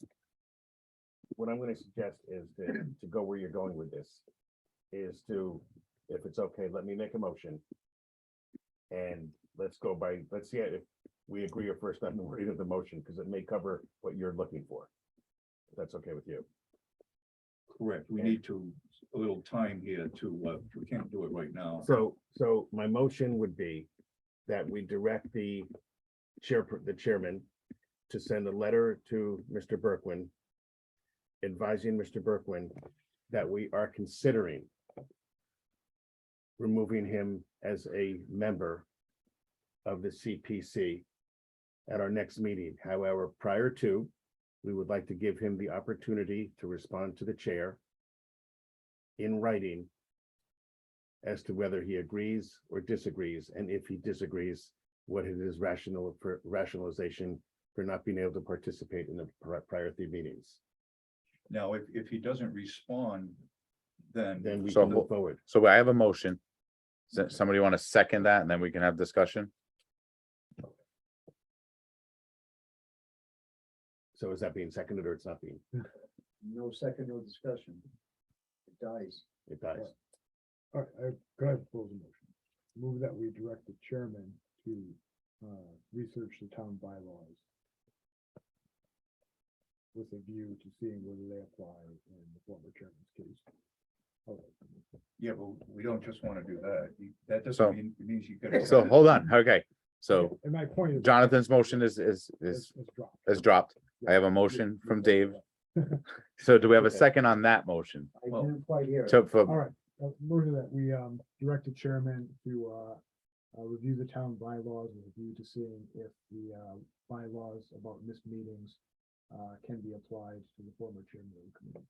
what I'm gonna suggest is to go where you're going with this, is to, if it's okay, let me make a motion. And let's see if we agree or first on the wording of the motion, because it may cover what you're looking for. If that's okay with you. Correct. We need a little time here to, we can't do it right now. So my motion would be that we direct the chairman to send a letter to Mr. Berkwin, advising Mr. Berkwin that we are considering removing him as a member of the CPC at our next meeting. However, prior to, we would like to give him the opportunity to respond to the chair in writing as to whether he agrees or disagrees, and if he disagrees, what is his rationalization for not being able to participate in the prior 3 meetings. Now, if he doesn't respond, then. Then we So can move forward. So I have a motion. Does somebody want to second that and then we can have discussion? So is that being seconded or it's not being? No second, no discussion. It dies. It dies. All right, I go ahead and propose a motion. Move that we direct the chairman to research the town bylaws with a view to seeing whether they apply in the former chairman's case. Okay. Yeah, but we don't just want to do that. That So- doesn't mean, it means you gotta. So hold on, okay, so And my point is. Jonathan's motion is dropped. dropped. I have a motion from Dave. So do we have a second on that motion? I Well, didn't quite hear it. So All for, right, move to that, we direct the chairman to review the town bylaws with a view to seeing if the bylaws about missed meetings can be applied to the former chairman of the committee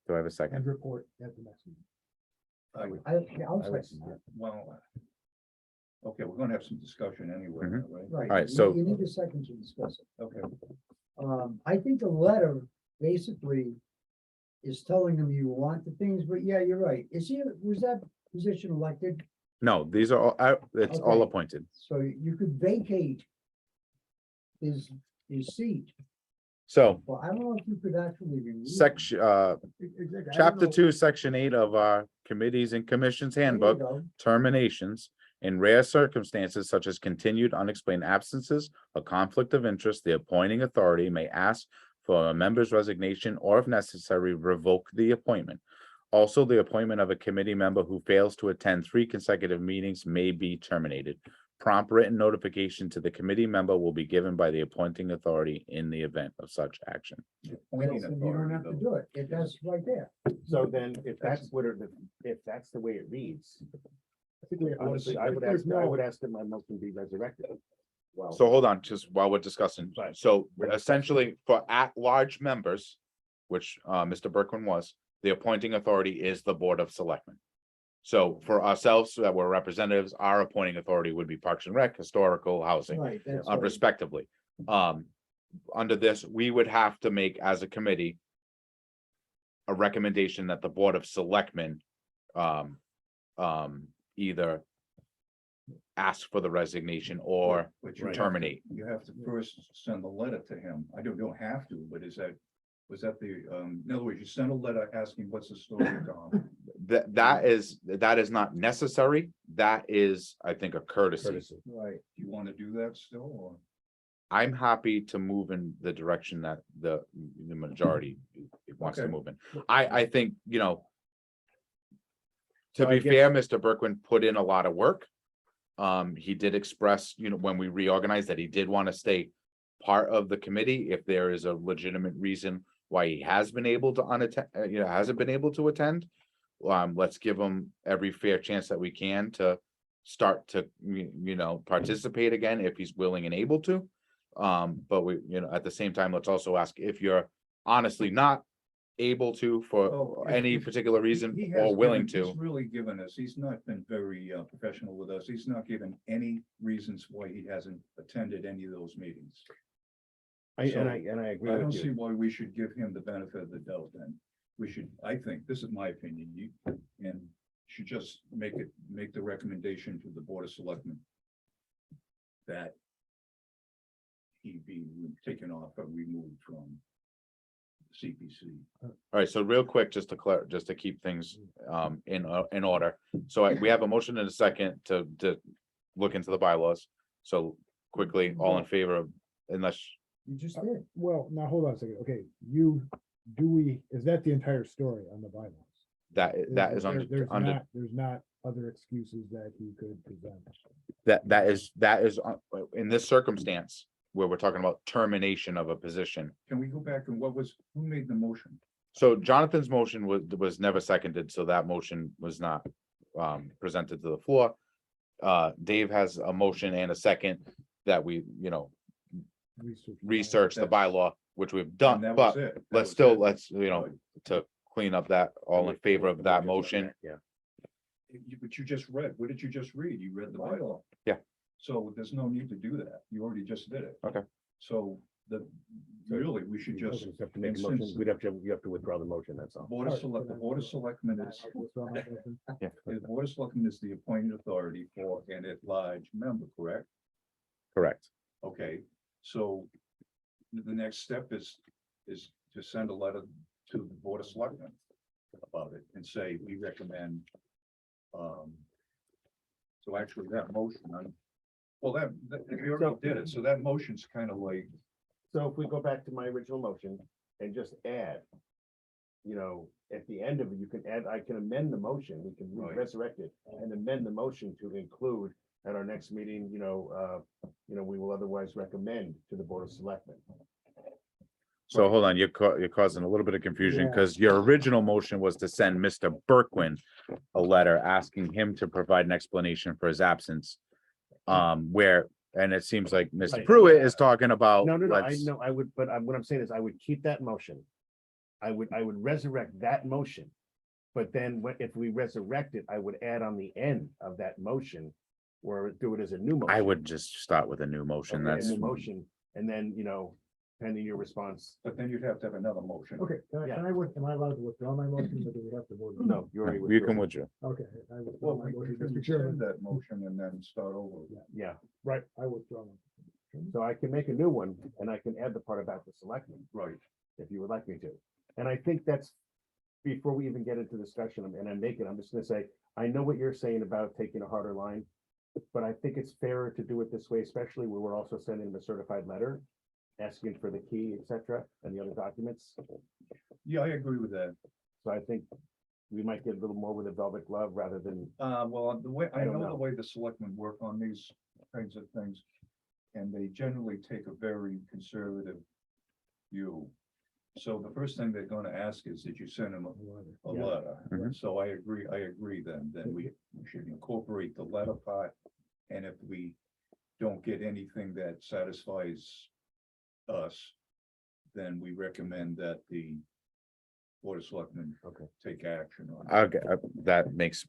do I have a and second? report at the next meeting. I would- I'll I would- second that. Well. Okay, we're gonna have some discussion anyway, Mhm. right? Right. All right, you- so- You need a second to discuss it. Okay, I think the letter basically is telling them you want the things, but yeah, you're right. Was that position elected? No, these are all, it's all Okay. appointed. So you could vacate his seat, So but I don't know if you could actually remove him. section, Exactly. I don't chapter know- 2, section 8 of our committees and commissions There you handbook, go. terminations. In rare circumstances such as continued unexplained absences, a conflict of interest, the appointing authority may ask for a member's resignation or if necessary, revoke the appointment. Also, the appointment of a committee member who fails to attend 3 consecutive meetings may be terminated. Prompt written notification to the committee member will be given by the appointing authority in the event of such action. appointing So you don't authority, have to though. do it. That's right there. So then, if that's what, if that's the way it reads, I think we- honestly, I would there's ask, I no- would ask that my motion be resurrected. Well, So hold on, just while we're discussing. Right. So essentially for at-large members, which Mr. Berkwin was, the appointing authority is the Board of Selectmen. So for ourselves, that we're representatives, our appointing authority would be Parks and Rec, Historical, Housing, Right, that's right. respectively. Under this, we would have to make as a committee a recommendation that the Board of Selectmen either ask for the resignation or But you have to- terminate. You have to first send a letter to him. I don't have to, but was that the, in other words, you send a letter asking what's the story, Tom? That is not necessary. That is, I think, a courtesy. courtesy. Right. Do you want to do that still, or? I'm happy to move in the direction that the majority wants to Okay. move in. I think, to So I be fair, Mr. Berkwin put in a lot of work. He did express, when we reorganized, that he did want to stay part of the committee if there is a legitimate reason why he has been able to hasn't been able to attend. Let's give him every fair chance that we can to start to, participate again if he's willing and able to. But we, at the same time, let's also ask if you're honestly not able to Oh, for if- any if- particular reason He or has willing given- to. He's really given us, he's not been very professional with us. He's not given any reasons why he hasn't attended any of those meetings. I agree I don't with see you. why we should give him the benefit of the doubt then. We should, I think, this is my opinion, and should just make the recommendation to the Board of Selectmen that he be taken off or removed from CPC. All right, so real quick, just to keep things in order. So we have a motion and a second to look into the bylaws. So quickly, all in favor of, unless, You just did. Well, now hold on a second. Okay, is that the entire story on the bylaws? that is There's under, there's not other excuses that he could present. that is in this circumstance where we're talking about termination of a position. Can we go back and who made the motion? So Jonathan's motion was never seconded, so that motion was not presented to the floor. Dave has a motion and a second that we, research the That's- bylaw, which we've And done, that but was it. That let's was still, it. let's, to clean up that, all in favor of that motion? Yeah. But you just read, what did you just read? You read the bylaw. Yeah. So there's no need to do that. You already just did it. Okay. So really, we should just, Just have to make a and motion, since- you have to withdraw the motion, that's all. the Board of Selectmen is, I'll withdraw my motion. the Board of Selectmen is the appointed authority for an at-large member, correct? Correct. Okay, so the next step is to send a letter to the Board of Selectmen about it and say, we recommend. So actually that motion, well, we already did it, so that motion's kind of like, So if we go back to my original motion and just add, you know, at the end of it, you can add, I can amend the motion, we can Right. resurrect it and amend the motion to include at our next meeting, we will otherwise recommend to the Board of Selectmen. So hold on, you're causing a little bit of confusion Yeah. because your original motion was to send Mr. Berkwin a letter asking him to provide an explanation for his absence. And it seems like Mr. Right. Pruitt is talking about. No, I let's- know, I would, but what I'm saying is I would keep that motion. I would resurrect that motion. But then if we resurrect it, I would add on the end of that motion or do it as a new motion. I would just start with a new motion. Okay, a That's, new motion, and then, pending your response. but then you'd have to have another motion. Okay, am I allowed to withdraw my motion, or do we have to vote? No, you already. you can withdrew. withdraw. Okay, I withdraw Well, my we motion, can Mr. rescind Chairman. that motion and then start over. Yeah, Right, I withdraw. so I can make a new one and I can add the part about the selectmen. Right. If you would like me to. And I think that's, before we even get into discussion, and I'm just gonna say, I know what you're saying about taking a harder line. But I think it's fairer to do it this way, especially where we're also sending them a certified letter. Asking for the key, et cetera, and the other documents. Yeah, I agree with that. So I think we might get a little more with a velvet glove rather than, Well, the way, I I don't know the know. way the selectmen work on these kinds of things. And they generally take a very conservative view. So the first thing they're gonna ask is, did you send them a Yeah. letter? Mhm. So I agree then we should incorporate the letter part. And if we don't get anything that satisfies us, then we recommend that the Board of Selectmen Okay. take action on it. Okay, that makes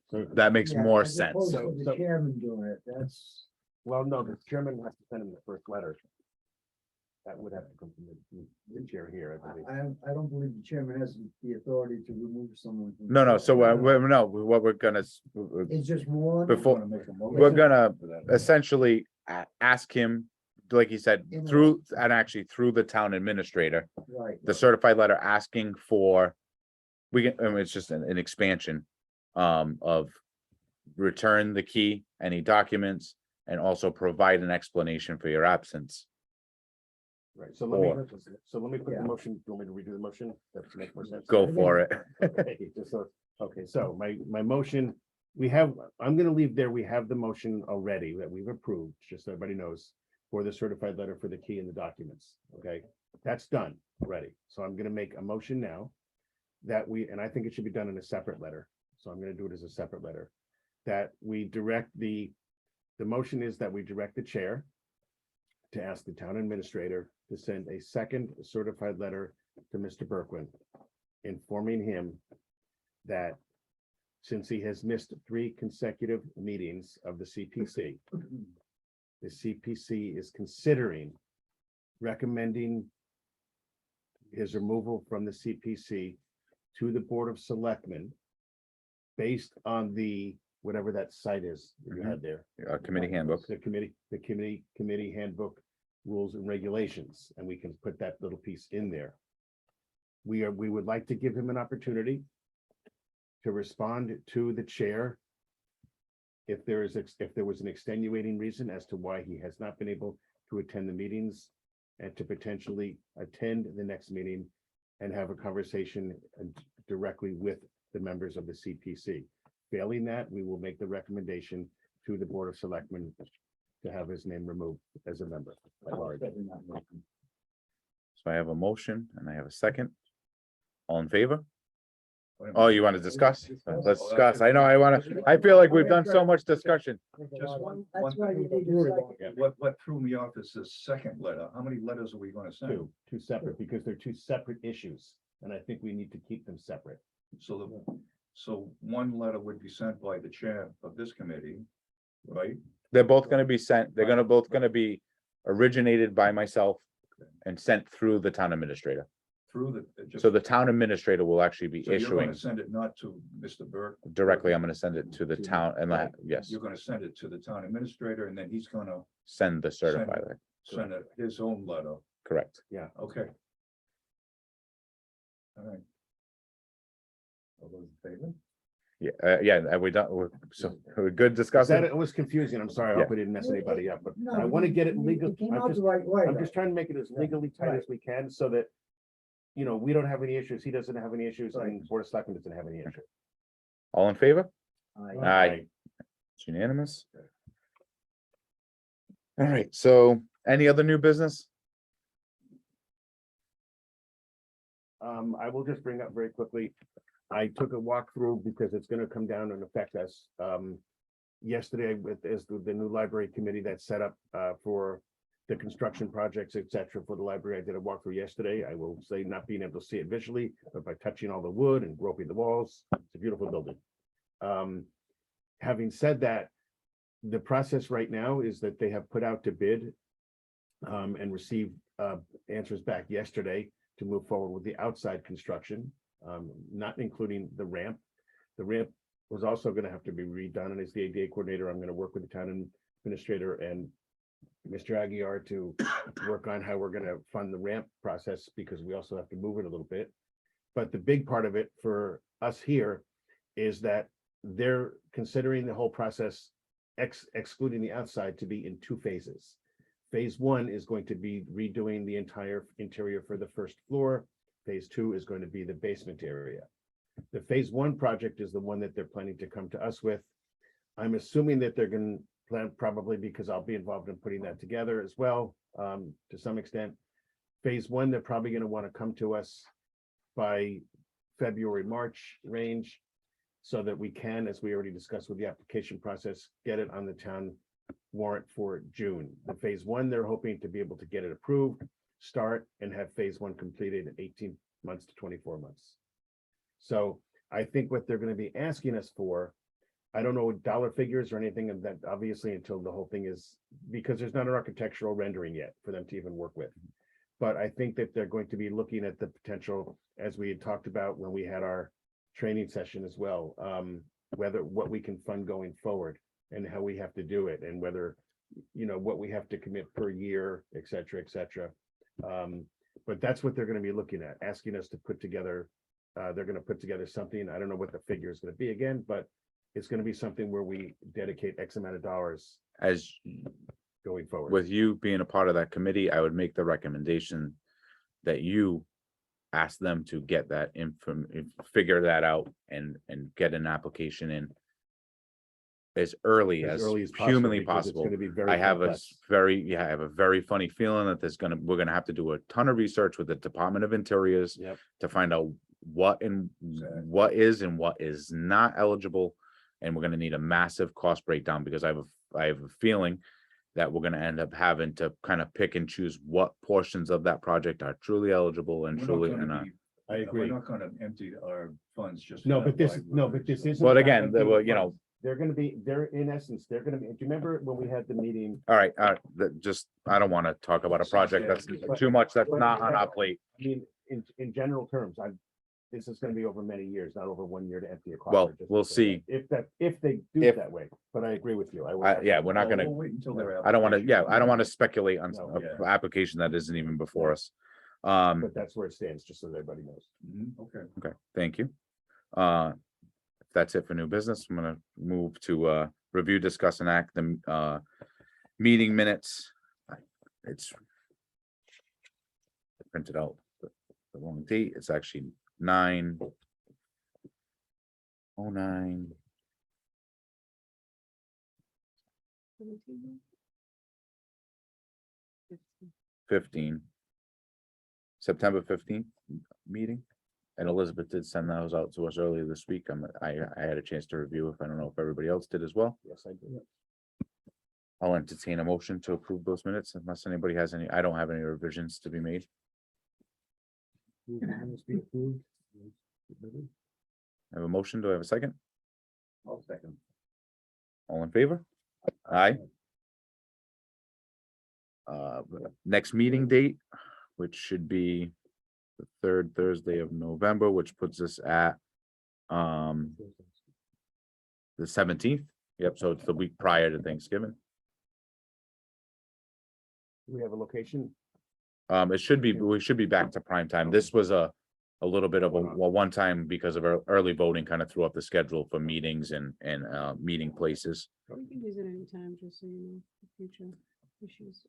Yeah, more as sense. opposed to So- The chairman doing it, that's, well, no, the chairman has to send him the first letter. That would have to come from the chair here, I believe. I don't believe the chairman has the authority to remove someone. from- No, so what we're gonna, It's just one. Before- Wanna make a motion we're gonna for that. essentially ask him, like he said, In- through the town administrator, Right, the certified letter asking for. It's just an expansion of return the key, any documents, and also provide an explanation for your absence. Right, so let me put the Yeah. motion, do you want me to redo the motion? That makes more sense. Go for it. Okay, so my motion, I'm gonna leave there, we have the motion already that we've approved, just so everybody knows. For the certified letter for the key and the documents, okay? That's done already, so I'm gonna make a motion now. And I think it should be done in a separate letter, so I'm gonna do it as a separate letter. That we direct the motion is that we direct the chair. To ask the town administrator to send a second certified letter to Mr. Berkwin. Informing him that since he has missed 3 consecutive meetings of the CPC. The CPC is considering recommending his removal from the CPC to the Board of Selectmen. Based on whatever that site is that you had there. Committee handbook. The committee handbook rules and regulations, and we can put that little piece in there. We would like to give him an opportunity to respond to the chair. If there was an extenuating reason as to why he has not been able to attend the meetings and to potentially attend the next meeting and have a conversation directly with the members of the CPC. Failing that, we will make the recommendation to the Board of Selectmen to have his name removed as a member. at large. So I have a motion and I have a second. All in favor? Oh, you want to discuss? Let's discuss. I feel like we've done so much discussion. Just one that's why you thing. need to second. What threw me off is the second letter. How many letters are we gonna send? Two separate, because they're two separate issues. and I think we need to keep them separate. So one letter would be sent by the chair of this committee, right? They're both gonna be sent, they're gonna both gonna be originated by myself and sent through the town administrator. Through the. So the town administrator will actually be So you're issuing gonna send it not to Mr. Burke? directly. I'm gonna send it to the To the- town and Right. yes, You're gonna send it to the town administrator and then he's gonna send the certifier, send his own letter. correct. Okay. All right. All those in favor? Yeah, are we done? We're good Is discussing? that, it was confusing, I'm sorry, I hope I didn't mess anybody up, but No, I want to get it you- legal. It came I'm out just- the right way. I'm just trying to make it as legally tight as we can so that, you know, we don't have any issues, he doesn't have any issues, and Board of Selectmen doesn't have any issues. All in favor? Aye. Aye. It's unanimous. All right, so any other new business? I will just bring up very quickly, I took a walk through because it's gonna come down and affect us. Yesterday with, as the new library committee that's set up, for the construction projects, et cetera, for the library, I did a walkthrough yesterday. I will say not being able to see it visually, but by touching all the wood and groping the walls, it's a beautiful building. Having said that, the process right now is that they have put out to bid and received answers back yesterday to move forward with the outside construction, not including the ramp. The ramp was also gonna have to be redone, and as the ADA coordinator, I'm gonna work with the town administrator and Mr. Aguirre to work on how we're gonna fund the ramp process, because we also have to move it a little bit. But the big part of it for us here is that they're considering the whole process excluding the outside to be in two phases. Phase one is going to be redoing the entire interior for the first floor. Phase two is going to be the basement area. The phase one project is the one that they're planning to come to us with. I'm assuming that they're going to plan, probably because I'll be involved in putting that together as well, to some extent. Phase one, they're probably going to want to come to us by February, March range, so that we can, as we already discussed with the application process, get it on the town warrant for June. The phase one, they're hoping to be able to get it approved, start and have phase one completed in 18 months to 24 months. So I think what they're going to be asking us for, I don't know dollar figures or anything of that, obviously, until the whole thing is, because there's not an architectural rendering yet for them to even work with. But I think that they're going to be looking at the potential, as we had talked about when we had our training session as well, whether what we can fund going forward and how we have to do it, and whether, you know, what we have to commit per year, et cetera, et cetera. But that's what they're going to be looking at, asking us to put together. They're going to put together something. I don't know what the figure is going to be again, but it's going to be something where we dedicate X amount of dollars As going forward. with you being a part of that committee, I would make the recommendation that you ask them to get that figure that out and get an application in as early as humanly because it's possible. gonna be very I have a complex. I have a very funny feeling that we're gonna have to do a ton of research with the Department of Interiors Yep. to find out what Exactly. what is and what is not eligible. And we're gonna need a massive cost breakdown, because I have a feeling that we're gonna end up having to kind of pick and choose what portions of that project are truly eligible and We're not truly gonna not. be- I agree. We're not gonna empty our funds just. No, for but that this, no, library, but this so- isn't. But about again, emptying well, the you know, funds. They're in essence, they're gonna be, do you remember when we had the meeting? all right, I don't wanna talk about a project that's too much, that's not on our plate. I mean, in general terms, this is gonna be over many years, not over 1 year to empty a closet. Well, just we'll to say see. that. If they do If- it that way, but I agree with you. Yeah, we're not Well, gonna, we'll wait until their I don't wanna, application I don't wanna comes speculate on No, an yeah. application that isn't even before us. But that's where it stands, just so that everybody knows. in. Okay. Okay, thank you. If that's it for new business, I'm gonna move to review, discuss and act the meeting minutes. It's printed out the wrong date. It's actually 9/09. 15. September 15th meeting. And Elizabeth did send those out to us earlier this week. I had a chance to review it. I don't know if everybody else did as well. Yes, I do. I'll entertain a motion to approve those minutes unless anybody has any, I don't have any revisions to be made. move the minutes be approved. as submitted. I have a motion. Do I have a second? I'll second. All in favor? Aye. Next meeting date, which should be the third Thursday of November, which puts us at the 17th. Yep, so it's the week prior to Thanksgiving. Do we have a location? It should be, we should be back to prime time. This was a little bit of a one time because of our early voting kind of threw up the schedule for meetings and meeting places. We can use it anytime, just so you know, for future issues.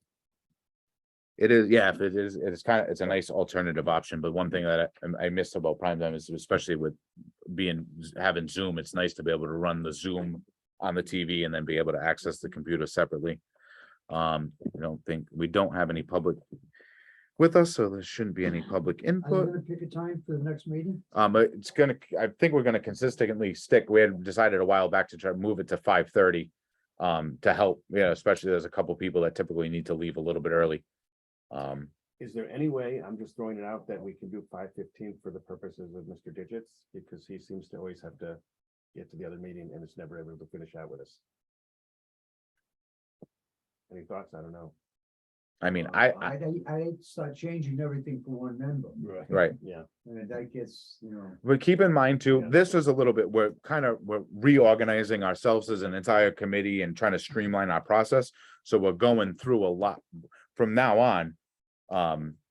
It is, yeah, if it is, it's kind of, it's a nice alternative option, but one thing that I missed about prime time is especially with having Zoom, it's nice to be able to run the Zoom on the TV and then be able to access the computer separately. We don't have any public with us, so there shouldn't be any public Are you input. gonna pick a time for the next meeting? But it's gonna, I think we're gonna consistently stick, we had decided a while back to try to move it to 5:30. To help, especially there's a couple people that typically need to leave a little bit early. Is there any way, I'm just throwing it out, that we can do 5:15 for the purposes of Mr. Digits? Because he seems to always have to get to the other meeting and is never able to finish out with us. Any thoughts? I don't know. I mean, I'd start changing everything for one member, right. Yeah. and that gets, But keep in mind too, Yeah. this is a little bit, we're reorganizing ourselves as an entire committee and trying to streamline our process. So we're going through a lot from now on.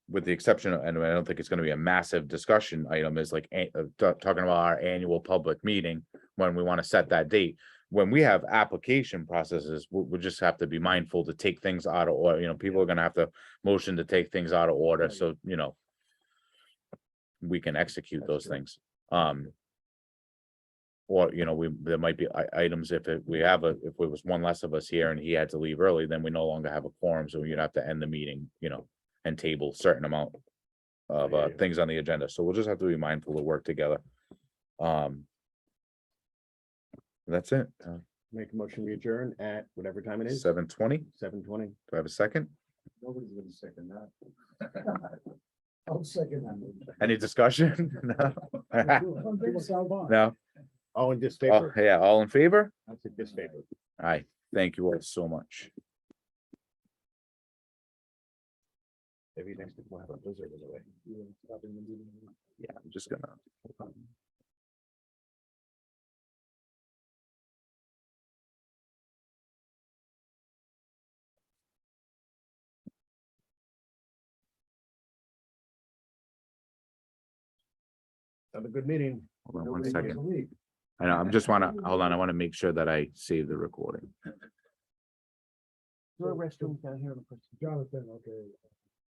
With the exception, and I don't think it's gonna be a massive discussion item, is like talking about our annual public meeting. When we want to set that date, when we have application processes, we just have to be mindful to take things out of order, people are gonna have to motion to take things out of order, so, we can execute those things. Or, there might be items if it was one less of us here and he had to leave early, then we no longer have a quorum, so you'd have to end the meeting, and table certain amount of Yeah, yeah. things on the agenda. So we'll just have to be mindful to work together. That's it. Make a motion, we adjourn at whatever time it is. 7:20. 7:20. Do I have a second? nobody's gonna second that. I'll second that. Any discussion? No? No? All in Oh, disfavor? yeah, all in favor? I'll take disfavor. Aye, thank you all so much. Maybe next week we'll have a blizzard in the way. Yeah, I'm just gonna. Have a good meeting. Hold on one Nobody gets a second. leave. I know, I'm just hold on, I wanna make sure that I save the recording. There are restrooms down here. Jonathan, okay,